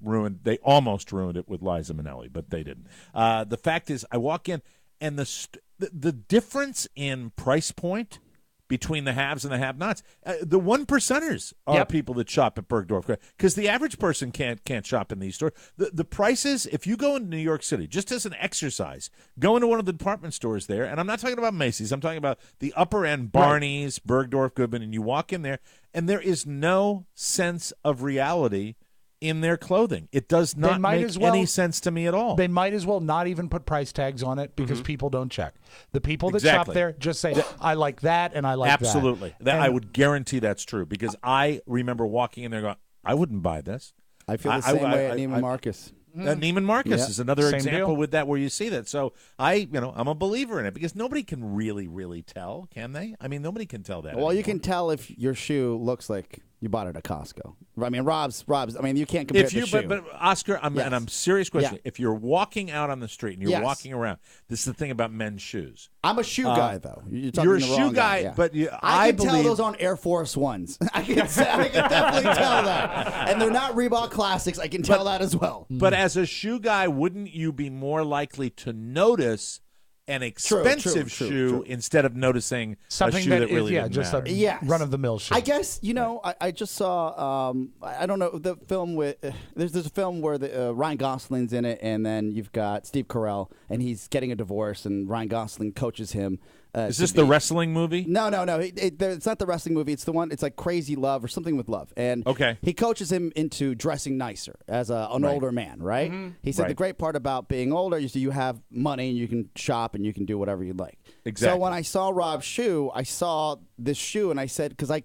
almost ruined it with Liza Minnelli, but they didn't. The fact is, I walk in, and the difference in price point between the haves and the have-nots, the one percenters are people that shop at Bergdorf, because the average person can't shop in these stores. The prices, if you go into New York City, just as an exercise, go into one of the department stores there, and I'm not talking about Macy's, I'm talking about the upper end, Barney's, Bergdorf Goodman, and you walk in there, and there is no sense of reality in their clothing. It does not make any sense to me at all. They might as well not even put price tags on it because people don't check. The people that shop there just say, I like that and I like that. Absolutely. I would guarantee that's true because I remember walking in there going, I wouldn't buy this. I feel the same way at Neiman Marcus. Neiman Marcus is another example with that where you see that. So I'm a believer in it because nobody can really, really tell, can they? I mean, nobody can tell that. Well, you can tell if your shoe looks like You bought it at Costco. I mean, Rob's. I mean, you can't compare it to shoe. But Oscar, and I'm serious question. Yeah. If you're walking out on the street and you're Yes. walking around, this is the thing about men's shoes. I'm a shoe guy, though. You're a shoe guy, yeah. but I can tell those on Air Force Ones. I can definitely tell that. And they're not Reebok Classics. I can tell that as well. But as a shoe guy, wouldn't you be more likely to notice an expensive shoe instead of noticing something a shoe that that really is, didn't just matter? a run-of-the-mill shoe. I guess, I just saw, I don't know, the film with, there's a film where Ryan Gosling's in it, and then you've got Steve Carell, and he's getting a divorce, and Ryan Gosling coaches him. Is this the wrestling movie? No. It's not the wrestling movie. It's the one. It's like Crazy Love or something with love. And he coaches him into dressing nicer as an older man, right? Mm-hmm. He said the great part about being older is you have money and you can shop and you can do whatever you like. Exactly. So when I saw Rob's shoe, I saw this shoe and I said, because I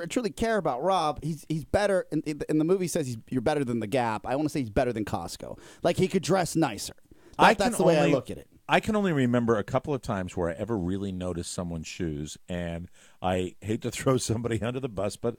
truly care about Rob. He's better. In the movie says you're better than the Gap. I want to say he's better than Costco. Like he could dress nicer. That's the way I look at it. I can only remember a couple of times where I ever really noticed someone's shoes, and I hate to throw somebody under the bus, but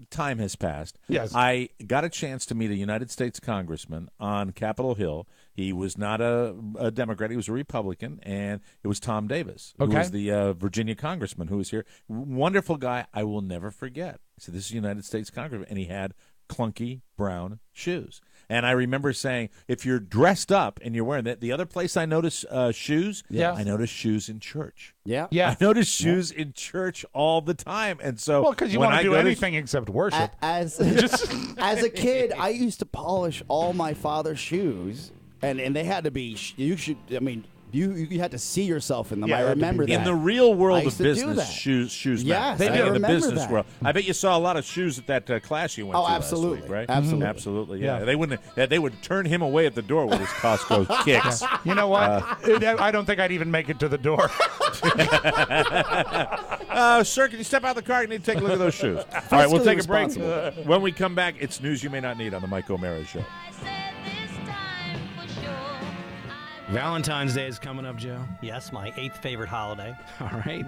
time has passed. Yes. I got a chance to meet a United States congressman on Capitol Hill. He was not a Democrat. He was a Republican, and it was Tom Davis, who was the Virginia congressman who was here. Wonderful guy. I will never forget. I said, this is a United States congressman, and he had clunky brown shoes. And I remember saying, if you're dressed up and you're wearing that, the other place I notice shoes, I notice shoes in church. Yeah. I notice shoes in church all the time. And so, because you want to do anything except worship. As a kid, I used to polish all my father's shoes, and they had to be. You had to see yourself in them. I remember that. In the real world of do that. business, shoes Yes, matter. I In the remember business that. world. I bet you saw a lot of shoes at that class you went to absolutely. last week, right? Absolutely. Absolutely, yeah. They would turn him away at the door with his Costco kicks. You know what? I don't think I'd even make it to the door. Sir, can you step out of the car? You need to take a look at those shoes. All right, we'll take a break. When we come back, it's news you may not need on the Mike O'Mara Show. Valentine's Day is coming up, Joe. Yes, my 8th favorite holiday. All right.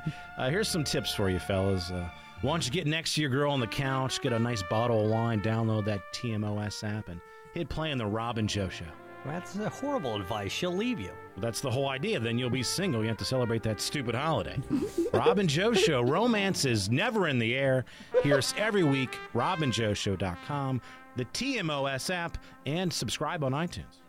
Here's some tips for you, fellas. Why don't you get next to your girl on the couch, get a nice bottle of wine, download that TMOS app, and hit play on the Rob and Joe Show. That's horrible advice. She'll leave you. Well, that's the whole idea. Then you'll be single. You have to celebrate that stupid holiday. Rob and Joe Show. Romance is never in the air. Hear us every week. RobandJoeShow.com, the TMOS app, and subscribe on iTunes.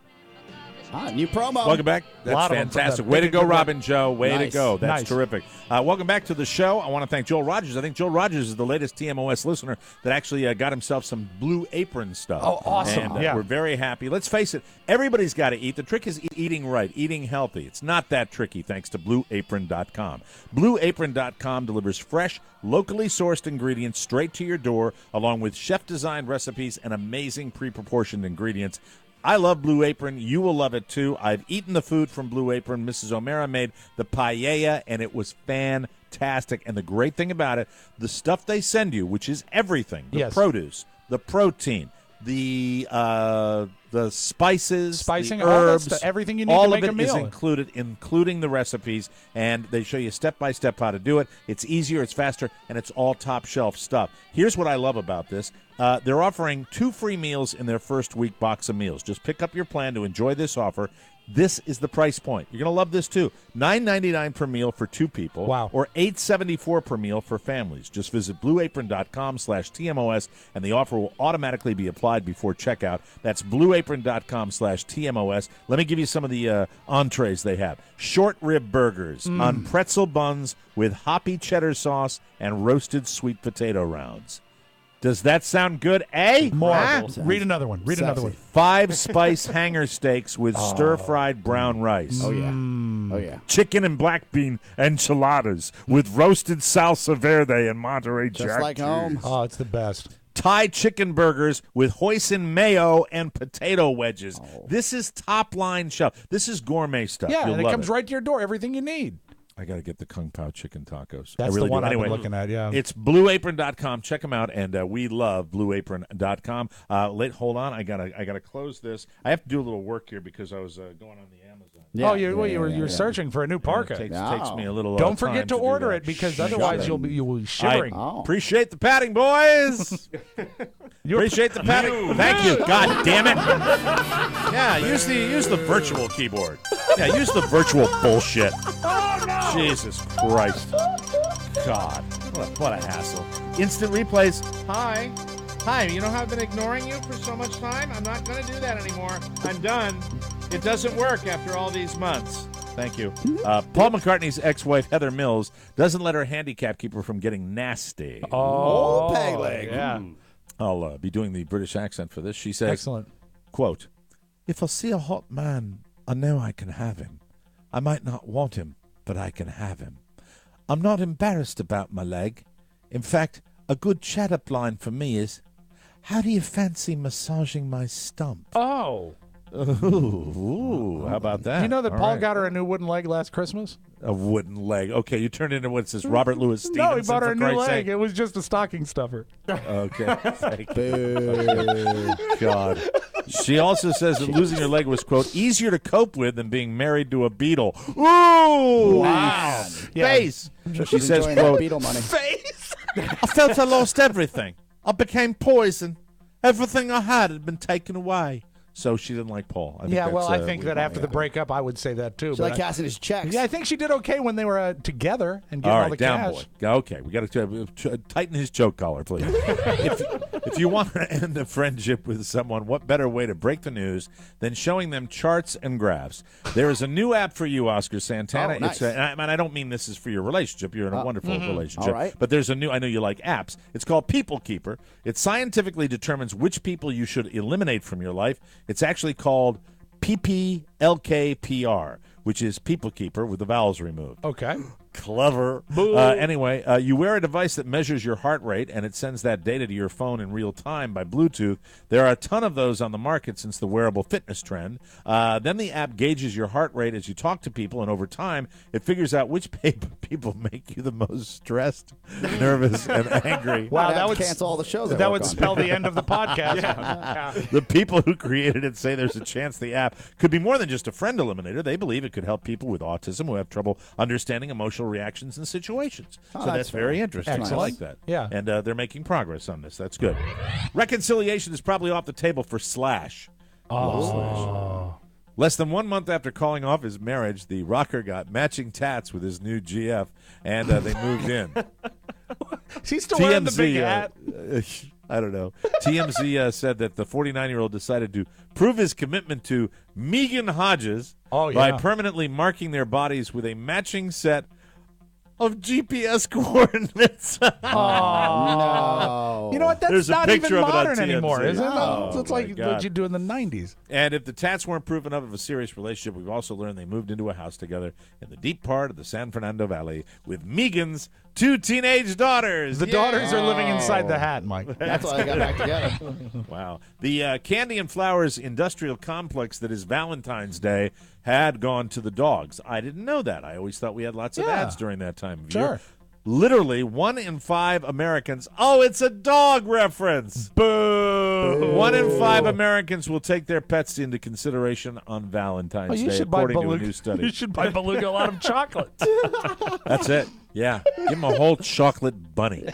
New promo. Welcome back. That's fantastic. Way to go, Rob and Joe. Way to go. That's terrific. Welcome back to the show. I want to thank Joel Rogers. I think Joel Rogers is the latest TMOS listener that actually got himself some Blue Apron stuff. Oh, awesome. And we're very happy. Let's face it, everybody's got to eat. The trick is eating right, eating healthy. It's not that tricky thanks to BlueApron.com. BlueApron.com delivers fresh, locally sourced ingredients straight to your door, along with chef-designed recipes and amazing pre-proportioned ingredients. I love Blue Apron. You will love it, too. I've eaten the food from Blue Apron. Mrs. O'Mara made the paella, and it was fantastic. And the great thing about it, the stuff they send you, which is everything, the produce, the protein, the spices, spicing, the herbs, all that stuff, everything you need all to make of a it meal. is included, including the recipes, and they show you step-by-step how to do it. It's easier, it's faster, and it's all top-shelf stuff. Here's what I love about this. They're offering 2 free meals in their first week box of meals. Just pick up your plan to enjoy this offer. This is the price point. You're going to love this, too. $9.99 per meal for 2 people. Wow. Or $8.74 per meal for families. Just visit blueapron.com/TMOS, and the offer will automatically be applied before checkout. That's blueapron.com/TMOS. Let me give you some of the entrees they have. Short rib burgers on pretzel buns with hoppy cheddar sauce and roasted sweet potato rounds. Does that sound good, eh? More. Read another one. Read another one. 5-spice hanger steaks with stir-fried brown rice. Oh, yeah. Oh, yeah. Chicken and black bean enchiladas with roasted salsa verde and Monterey Jack Just like cheese. home. Oh, it's the best. Thai chicken burgers with hoisin mayo and potato wedges. This is top-line stuff. This is gourmet stuff. Yeah, You'll and it love comes right to your door. Everything you need. I got to get the Kung Pao chicken tacos. That's I really the one do. I've Anyway, been looking at, yeah. It's blueapron.com. Check them out, and we love blueapron.com. Hold on. I gotta close this. I have to do a little work here because I was going on the Amazon. Yeah, you're searching for a new parka. Takes me a little. Don't forget time to do order that. it because otherwise you will be shivering. I appreciate the patting, boys. Appreciate the patting. Thank you. God damn it. Yeah, use the virtual keyboard. Yeah, use the virtual bullshit. Oh, no. Jesus Christ. God, what a hassle. Instant replays. Hi, you know how I've been ignoring you for so much time? I'm not going to do that anymore. I'm done. It doesn't work after all these months. Thank you. Paul McCartney's ex-wife, Heather Mills, doesn't let her handicap keep her from getting nasty. Oh, peg leg. Yeah. I'll be doing the British accent for this. She says, Excellent. quote, "If I see a hot man, I know I can have him. I might not want him, but I can have him. I'm not embarrassed about my leg. In fact, a good chat-up line for me is, how do you fancy massaging my stump?" Oh. Ooh, how about that? You know that All Paul right. got her a new wooden leg last Christmas? A wooden leg. Okay, you turned into what says Robert Louis Stevenson. No, he bought her a for new Christ's leg. sake. It was just a stocking stuffer. Okay. Thank you. God. She also says that losing her leg was, quote, easier to cope with than being married to a beetle. Ooh! Wow. Face! Sure She she's says, enjoying that quote, beetle money. face! I felt I lost everything. I became poison. Everything I had been taken away. So she didn't like Paul. I think Yeah, well, that's, I think that after the breakup, I would say that too. She like casting his checks. Yeah, I think she did okay when they were together and getting all all right, the down, cash. boy. Okay, we got to tighten his choke collar, please. if you want to end a friendship with someone, what better way to break the news than showing them charts and graphs? There is a new app for you, Oscar Santana. Oh, nice. And I don't mean this is for your relationship. You're in a wonderful relationship. All right. But there's a new, I know you like apps. It's called People Keeper. It scientifically determines which people you should eliminate from your life. It's actually called PPLKPR, which is People Keeper with the vowels removed. Okay. Clever. Anyway, you wear a device that measures your heart rate, and it sends that data to your phone in real time by Bluetooth. There are a ton of those on the market since the wearable fitness trend. Then the app gauges your heart rate as you talk to people, and over time, it figures out which people make you the most stressed, nervous, and angry. Wow, that would cancel all the shows. That would spell the end of the podcast. The people who created it say there's a chance the app could be more than just a friend eliminator. They believe it could help people with autism who have trouble understanding emotional reactions in situations. So that's very interesting. Excellent. I like that. Yeah. And they're making progress on this. That's good. Reconciliation is probably off the table for Slash. Oh. Less than 1 month after calling off his marriage, the rocker got matching tats with his new GF, and they moved in. She's still wearing the big hat. I don't know. TMZ said that the 49-year-old decided to prove his commitment to Megan Hodges by permanently marking their bodies with a matching set of GPS coordinates. Oh, no. You know what? That's There's a not picture even of it on modern anymore, TMZ. is it? Oh, It's my like God. what you do in the 90s. And if the tats weren't proof enough of a serious relationship, we've also learned they moved into a house together in the deep part of the San Fernando Valley with Megan's 2 teenage daughters. The daughters are living inside the hat, Mike. That's why I got back together. Wow. The Candy and Flowers industrial complex that is Valentine's Day had gone to the dogs. I didn't know that. I always thought we had lots of ads during that time of year. Literally, 1 in 5 Americans. Oh, it's a dog reference. Boo. 1 in 5 Americans will take their pets into consideration on Valentine's Day, according to a new study. You should buy Beluga a lot of chocolate. That's it. Yeah. Give him a whole chocolate bunny.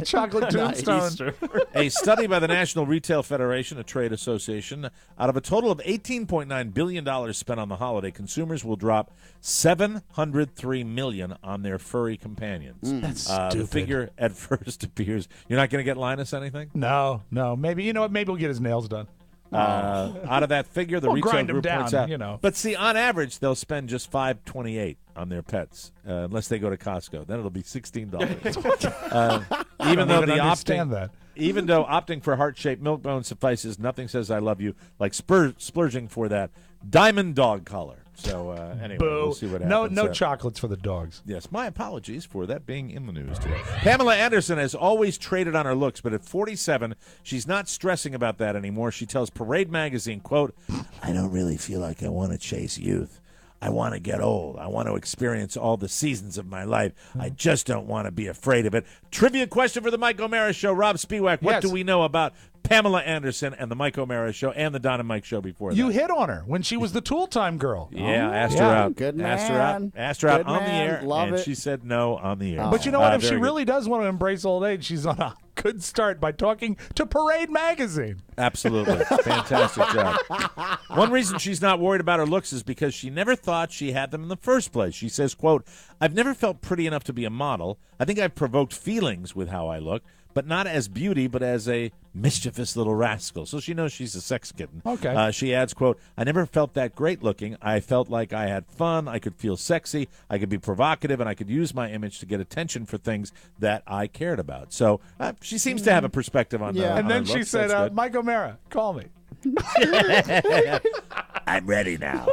Chocolate tombstone. A study by the National Retail Federation, a trade association, out of a total of $18.9 billion spent on the holiday, consumers will drop $703 million on their furry companions. That's stupid. The figure at first appears. You're not going to get Linus anything? No. Maybe, you know what? Maybe we'll get his nails done. Out of that figure, the We'll retail grind 'em group points down, out. you know. But see, on average, they'll spend just $5.28 on their pets, unless they go to Costco. Then it'll be $16. Even though even the understand that. even though opting for heart-shaped milk bone suffices, nothing says "I love you" like splurging for that diamond dog collar. So anyway, we'll see what happens. No chocolates for the dogs. Yes, my apologies for that being in the news today. Pamela Anderson has always traded on her looks, but at 47, she's not stressing about that anymore. She tells Parade magazine, quote, "I don't really feel like I want to chase youth. I want to get old. I want to experience all the seasons of my life. I just don't want to be afraid of it. Trivia question for the Mike O'Mara Show. Rob Spiewak, what do we know about Pamela Anderson and the Mike O'Mara Show and the Don and Mike Show before that? You hit on her when she was the Tool Time girl. Yeah, asked her out. Good man. Asked her out Good on the man. air, Love and it. she said no on the air. But you know what? If she very really does want to embrace old age, she's on a good start by talking to Parade Magazine. Absolutely. Fantastic job. One reason she's not worried about her looks is because she never thought she had them in the first place. She says, quote, I've never felt pretty enough to be a model. I think I've provoked feelings with how I look, but not as beauty, but as a mischievous little rascal. So she knows she's a sex kitten. Okay. She adds, quote, I never felt that great looking. I felt like I had fun. I could feel sexy. I could be provocative, and I could use my image to get attention for things that I cared about. So she seems to have a perspective on that. And then she said, Mike O'Mara, call me. I'm ready now.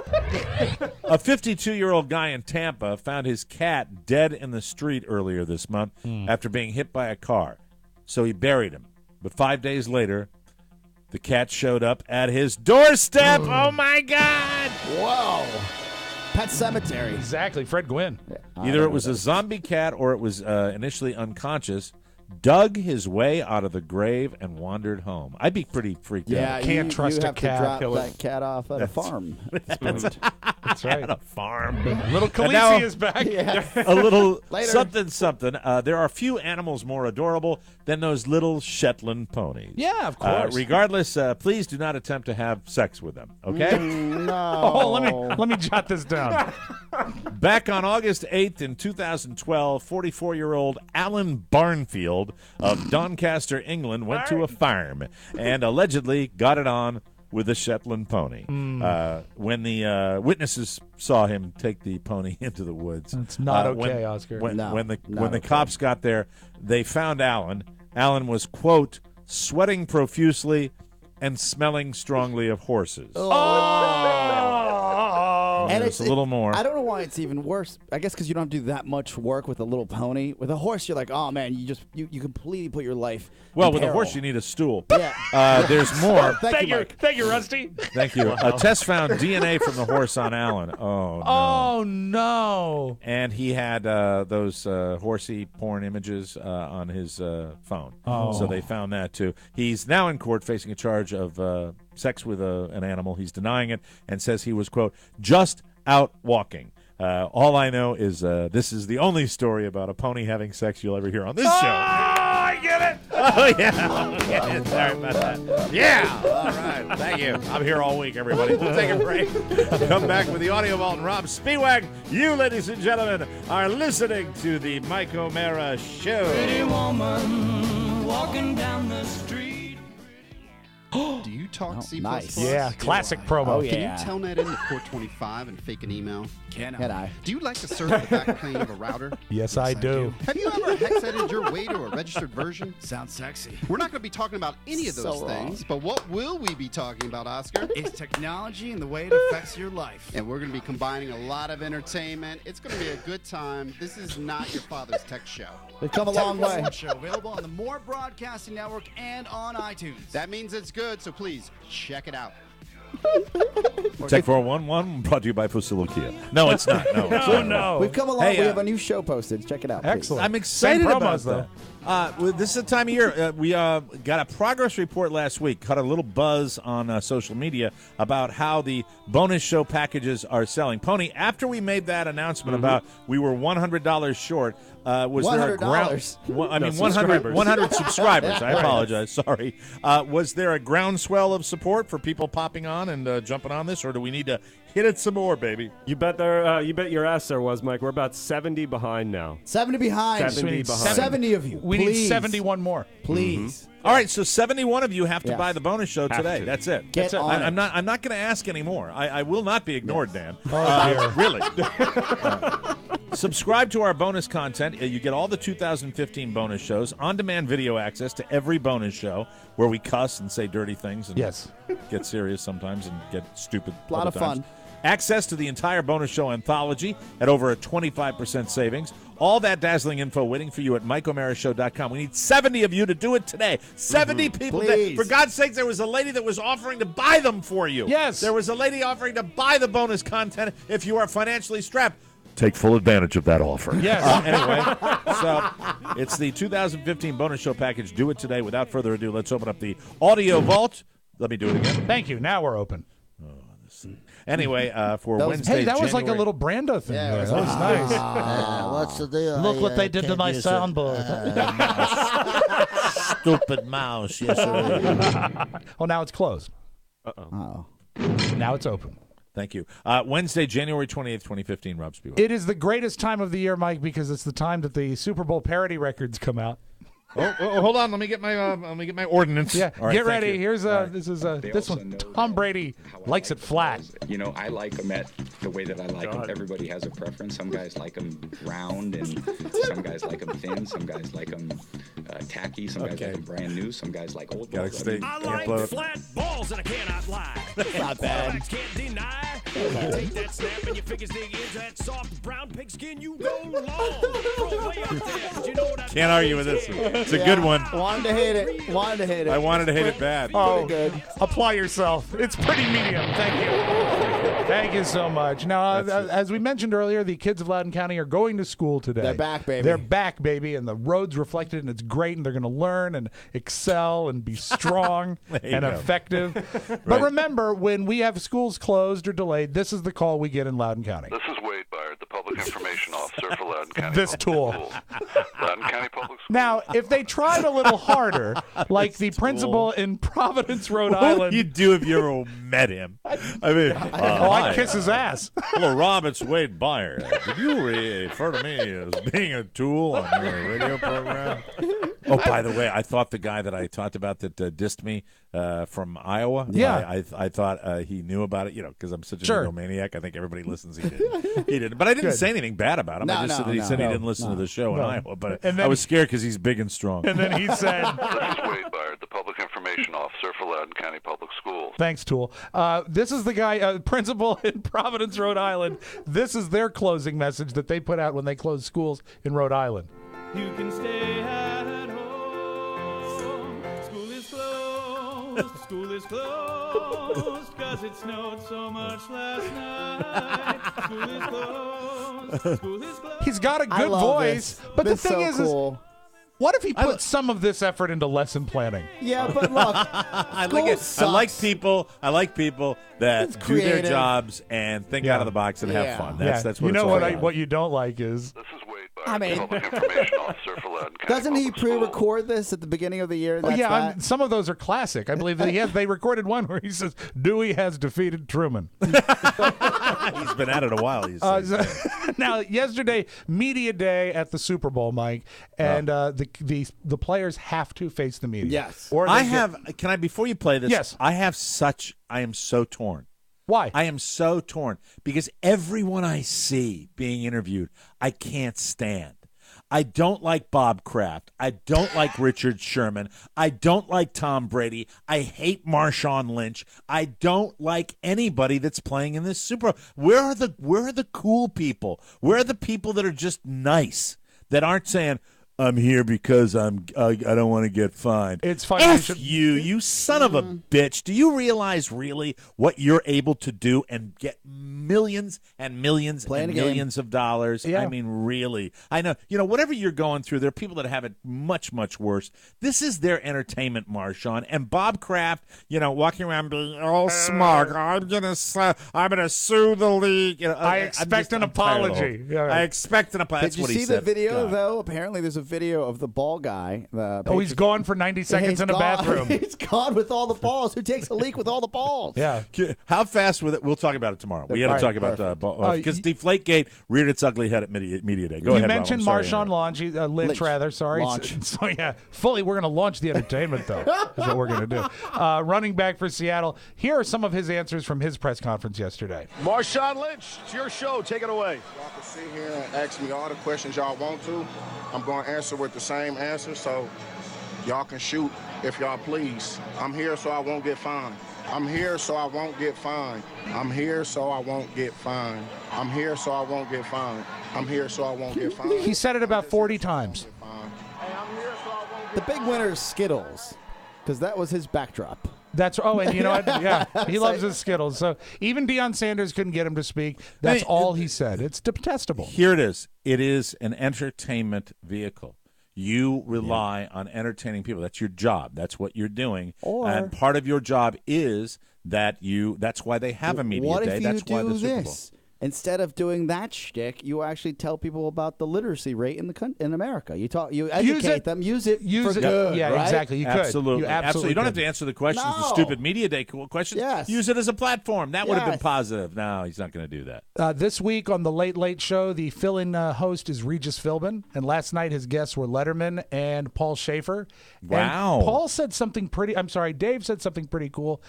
A 52-year-old guy in Tampa found his cat dead in the street earlier this month after being hit by a car. So he buried him. But 5 days later, the cat showed up at his doorstep. Oh, my God. Whoa. Pet Cemetery. Exactly. Fred Gwynn. Either it was a zombie cat or it was initially unconscious, dug his way out of the grave and wandered home. I'd be pretty freaked out. Can't trust you a have cat. to drop Kill it. that cat off at a farm. That's right. At a farm. Little And now- Khaleesi is back. A little Later. something. There are few animals more adorable than those little Shetland ponies. Yeah, of course. Regardless, please do not attempt to have sex with them, okay? No. Oh, let me jot this down. Back on August 8th in 2012, 44-year-old Alan Barnfield of Doncaster, England, went to a farm and allegedly got it on with a Shetland pony. When the witnesses saw him take the pony into the woods. It's not okay, Oscar. When the okay. cops got there, they found Alan. Alan was, quote, sweating profusely and smelling strongly of horses. And There's a little more. I don't know why it's even worse. I guess because you don't have to do that much work with a little pony. With a horse, you're like, oh man, you completely put your life. Well, in with a peril. horse, you need a stool. Yeah. There's more. Thank you, Mike. Thank you, Rusty. Thank you. A test found DNA from the horse on Alan. Oh, no. Oh, no. And he had those horsey porn images on his phone. Oh. So they found that, too. He's now in court facing a charge of sex with an animal. He's denying it and says he was, quote, just out walking. All I know is this is the only story about a pony having sex you'll ever hear on this show. I get it. Oh, yeah. Sorry about that. Yeah. All right. Thank you. I'm here all week, everybody. We'll take a break. Come back with the Audio Vault and Rob Spiewak. You, ladies and gentlemen, are listening to the Mike O'Mara Show. Pretty woman walking down the street. Do you talk C++? Nice. Yeah, classic promo. Oh, Can yeah. you telnet into port 25 and fake an email? Can I? Do you like to surf the backplane of a router? Yes, I do. Have you ever hex-edited your way to a registered version? Sounds sexy. We're not going to be talking about any of those So things, but what will we be talking about, Oscar? It's technology and the way it affects your life. And we're going to be combining a lot of entertainment. It's going to be a good time. This is not your father's tech show. We've come a long way. Show available on the More Broadcasting Network and on iTunes. That means it's good, so please check it out. Tech 411 brought to you by Fusillo Kia. No, it's not. No, it's not. no. We've come along. Hey, We have a new show posted. Check it out. please. Excellent. I'm excited Same about promos, that. Well, this is the time of year. We got a progress report last week. Caught a little buzz on social media about how the bonus show packages are selling. Pony, after we made that announcement about we were $100 short, was there a $100? I mean, 100 subscribers. 100 subscribers. I apologize. Sorry. Was there a groundswell of support for people popping on and jumping on this, or do we need to hit it some more, baby? You bet your ass there was, Mike. We're about 70 behind now. 70 behind. 70 behind. 70 of you. We need please. 71 more. Please. All right, so 71 of you have to Yes. buy the bonus show today. to. That's it. Get That's it. on it. I'm not going to ask anymore. I will not be ignored, Dan. Oh, dear. Really. Subscribe to our bonus content. You get all the 2015 bonus shows, on-demand video access to every bonus show where we cuss and say dirty things and Yes. get serious sometimes and get stupid. A lot other of times. fun. Access to the entire bonus show anthology at over a 25% savings. All that dazzling info waiting for you at MikeO'MaraShow.com. We need 70 of you to do it today. 70 people. For God's sake, there was a lady that was offering to buy them for you. Yes. There was a lady offering to buy the bonus content if you are financially strapped. Take full advantage of that offer. Yes. Anyway, so it's the 2015 bonus show package. Do it today. Without further ado, let's open up the audio vault. Let me do it again. Thank you. Now we're open. Anyway, for that Wednesday, that was like a January- little Brando thing. Yeah, there. That was nice. What's the deal? Look what they did to can't my use it. soundboard. Stupid mouse. Yes, sir. Oh, now it's closed. Oh. Now it's open. Thank you. Wednesday, January 28th, 2015, Rob Spiewak. It is the greatest time of the year, Mike, because it's the time that the Super Bowl parody records come out. Oh, hold on. Let me get my ordinance. Yeah, All right, get thank ready. you. Here's All right. this one. Tom Brady likes it flat. You know, I like them at the way that I like them. Everybody has a preference. Some guys like them round, and some guys like them thin. Some guys like them tacky. Some guys like them brand new. Some guys like old balls. I like flat balls and I cannot lie. Not bad. Quarterbacks can't deny. You take that snap and your fingers dig into that soft brown pigskin. You go long. Throw way up there, 'cause you know what I Can't argue with this one. It's a good one. Wanted to hate it. Wanted to hate it. I wanted to hate it bad. Oh, good. Apply yourself. It's pretty medium. Thank you. Thank you so much. Now, as we mentioned earlier, the kids of Loudoun County are going to school today. They're back, baby. They're back, baby, and the road's reflected, and it's great, and they're going to learn and excel and be strong and go. effective. But Right. remember, when we have schools closed or delayed, this is the call we get in Loudoun County. This is Wade Byard, the Public Information Officer for Loudoun County. This tool. Loudoun County Public Schools. Now, if they tried a little harder, like the principal in Providence, Rhode What Island. would you do if you ever met him? I mean, I'd kiss his ass. Hello, Rob. It's Wade Byard. Did you refer to me as being a tool on your radio program? Oh, by the way, I thought the guy that I talked about that dissed me from Iowa. Yeah. I thought he knew about it. You know, because I'm such a Sure. egomaniac. I think everybody listens. He did. He did. But I didn't say anything bad about him. I just said that he said he didn't listen to the show in Iowa. But And then I was scared because he's big and strong. And then he said, This is Wade Byard, the Public Information Officer for Loudoun County Public Schools. thanks, Tool. This is the guy, principal in Providence, Rhode Island. This is their closing message that they put out when they closed schools in Rhode Island. You can stay at home. School is closed. School is closed. 'Cause it snowed so much last night. School is closed. School is closed. He's got a I good love voice, this. but This the thing so cool. what if he put some of this effort into lesson planning? Yeah, but look, I like it. I like people. I like people that It's do their creative. jobs and think Yeah. out of the box and Yeah. have fun. That's what you it's know all what about. what you don't like is This is Wade Byard, I mean- the Public Information Officer for Loudoun County doesn't he Public Schools. pre-record this at the beginning of the year? Oh, That's yeah, that? some of those are classic. I believe that they recorded one where he says Dewey has defeated Truman. He's been at it a while. He's Now, yesterday, media day at the Super Bowl, Mike, and the players have to face the media. Yes. Or I they have. Can I before you play this? Yes. I have such. I am so torn. Why? I am so torn because everyone I see being interviewed, I can't stand. I don't like Bob Kraft. I don't like Richard Sherman. I don't like Tom Brady. I hate Marshawn Lynch. I don't like anybody that's playing in this Super Bowl. Where are the cool people? Where are the people that are just nice, that aren't saying, I'm here because I don't want to get fined. It's funny. F you son of a bitch. Do you realize really what you're able to do and get millions and millions Playing and a game. millions of dollars? Yeah. I mean, really. I know, whatever you're going through, there are people that have it much, much worse. This is their entertainment, Marshawn. And Bob Kraft, walking around being all smug. I'm gonna sue the league. I expect an apology. Yeah, right. I expect an apology. Did you see the video, though? Apparently, there's a video of the ball guy. He's gone for 90 seconds in a bathroom. He's gone with all the balls. Who takes a leak with all the balls? Yeah. How fast with it? We'll talk about it tomorrow. We got to Right, talk about because Deflategate reared its ugly head at Media Day. Go you ahead. mentioned Rob. I'm sorry. Marshawn Lynch, rather. Sorry. Launch. So yeah, fully. We're going to launch the entertainment, though. Is what we're going to do. Running back for Seattle. Here are some of his answers from his press conference yesterday. Marshawn Lynch, it's your show. Take it away. Y'all can sit here and ask me all the questions y'all want to. I'm going to answer with the same answer, so y'all can shoot if y'all please. I'm here so I won't get fined. I'm here so I won't get fined. I'm here so I won't get fined. I'm here so I won't get fined. I'm here so I won't get fined. He said it about 40 times. The big winner is Skittles, because that was his backdrop. That's and you know what? Yeah, he loves his Skittles. So even Deion Sanders couldn't get him to speak. That's all he said. It's detestable. Here it is. It is an entertainment vehicle. You rely on entertaining people. That's your job. That's what you're doing. And part of your job is that that's why they have a media day. That's why the Super Bowl. Instead of doing that shtick, you actually tell people about the literacy rate in America. You educate them. Use it for good. Yeah, right? exactly. You absolutely. could. You absolutely. You don't have to answer the questions, the stupid media day questions. Yes. Use it as a platform. That would have been positive. No, he's not going to do that. This week on the Late Late Show, the fill-in host is Regis Philbin, and last night his guests were Letterman and Paul Schaefer. Wow. And Paul said something Dave said something pretty cool,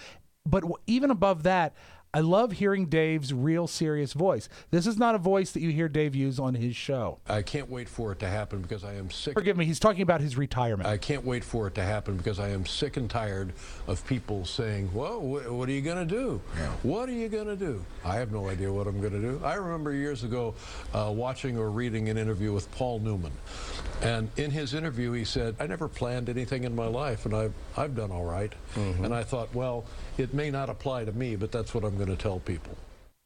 but even above that, I love hearing Dave's real serious voice. This is not a voice that you hear Dave use on his show. I can't wait for it to happen because I am sick. Forgive me, he's talking about his retirement. I can't wait for it to happen because I am sick and tired of people saying, well, what are you going to do? Yeah. What are you going to do? I have no idea what I'm going to do. I remember years ago watching or reading an interview with Paul Newman. And in his interview, he said, I never planned anything in my life, and I've done all right. Mm-hmm. And I thought, well, it may not apply to me, but that's what I'm going to tell people.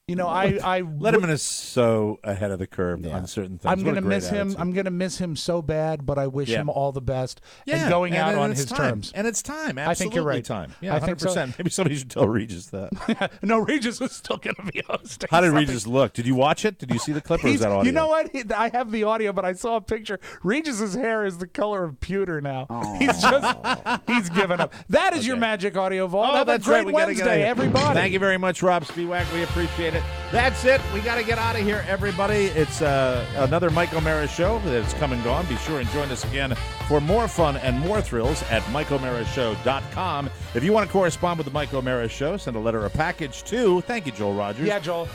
You know, I Letterman is so ahead of the curve on certain things. I'm going to miss him. I'm going to miss him so bad, but I wish him all the best. And going out on his terms. And it's time. Absolutely I think you're right. Time. Yeah, I think 100%. so. Maybe somebody should tell Regis that. No, Regis is still going to be hosting. How did Regis look? Did you watch it? Did you see the clip, or is that audio? You know what? I have the audio, but I saw a picture. Regis's hair is the color of pewter now. He's given up. That is your magic audio vault. Have a great Wednesday, everybody. Thank you very much, Rob Spiewak. We appreciate it. That's it. We got to get out of here, everybody. It's another Mike O'Mara show that's come and gone. Be sure and join us again for more fun and more thrills at MikeO'MaraShow.com. If you want to correspond with the Mike O'Mara Show, send a letter or package to, thank you, Joel Rogers. Yeah, Joel.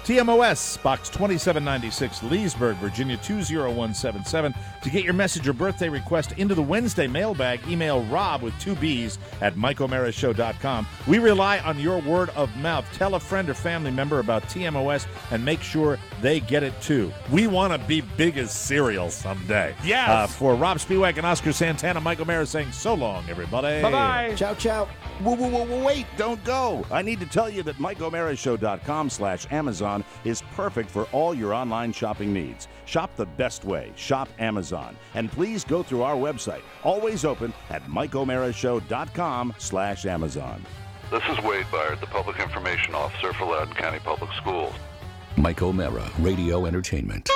TMOS, Box 2796, Leesburg, Virginia 20177. To get your message or birthday request into the Wednesday mailbag, email Rob with 2 B's at MikeO'MaraShow.com. We rely on your word of mouth. Tell a friend or family member about TMOS and make sure they get it too. We want to be big as cereal someday. Yes. For Rob Spiewak and Oscar Santana, Mike O'Mara saying so long, everybody. Bye-bye. Ciao, ciao. Wait, don't go. I need to tell you that MikeO'MaraShow.com/Amazon is perfect for all your online shopping needs. Shop the best way. Shop Amazon. And please go through our website, always open at MikeO'MaraShow.com/Amazon. This is Wade Byard, the Public Information Officer for Loudoun County Public Schools. Mike O'Mara, Radio Entertainment.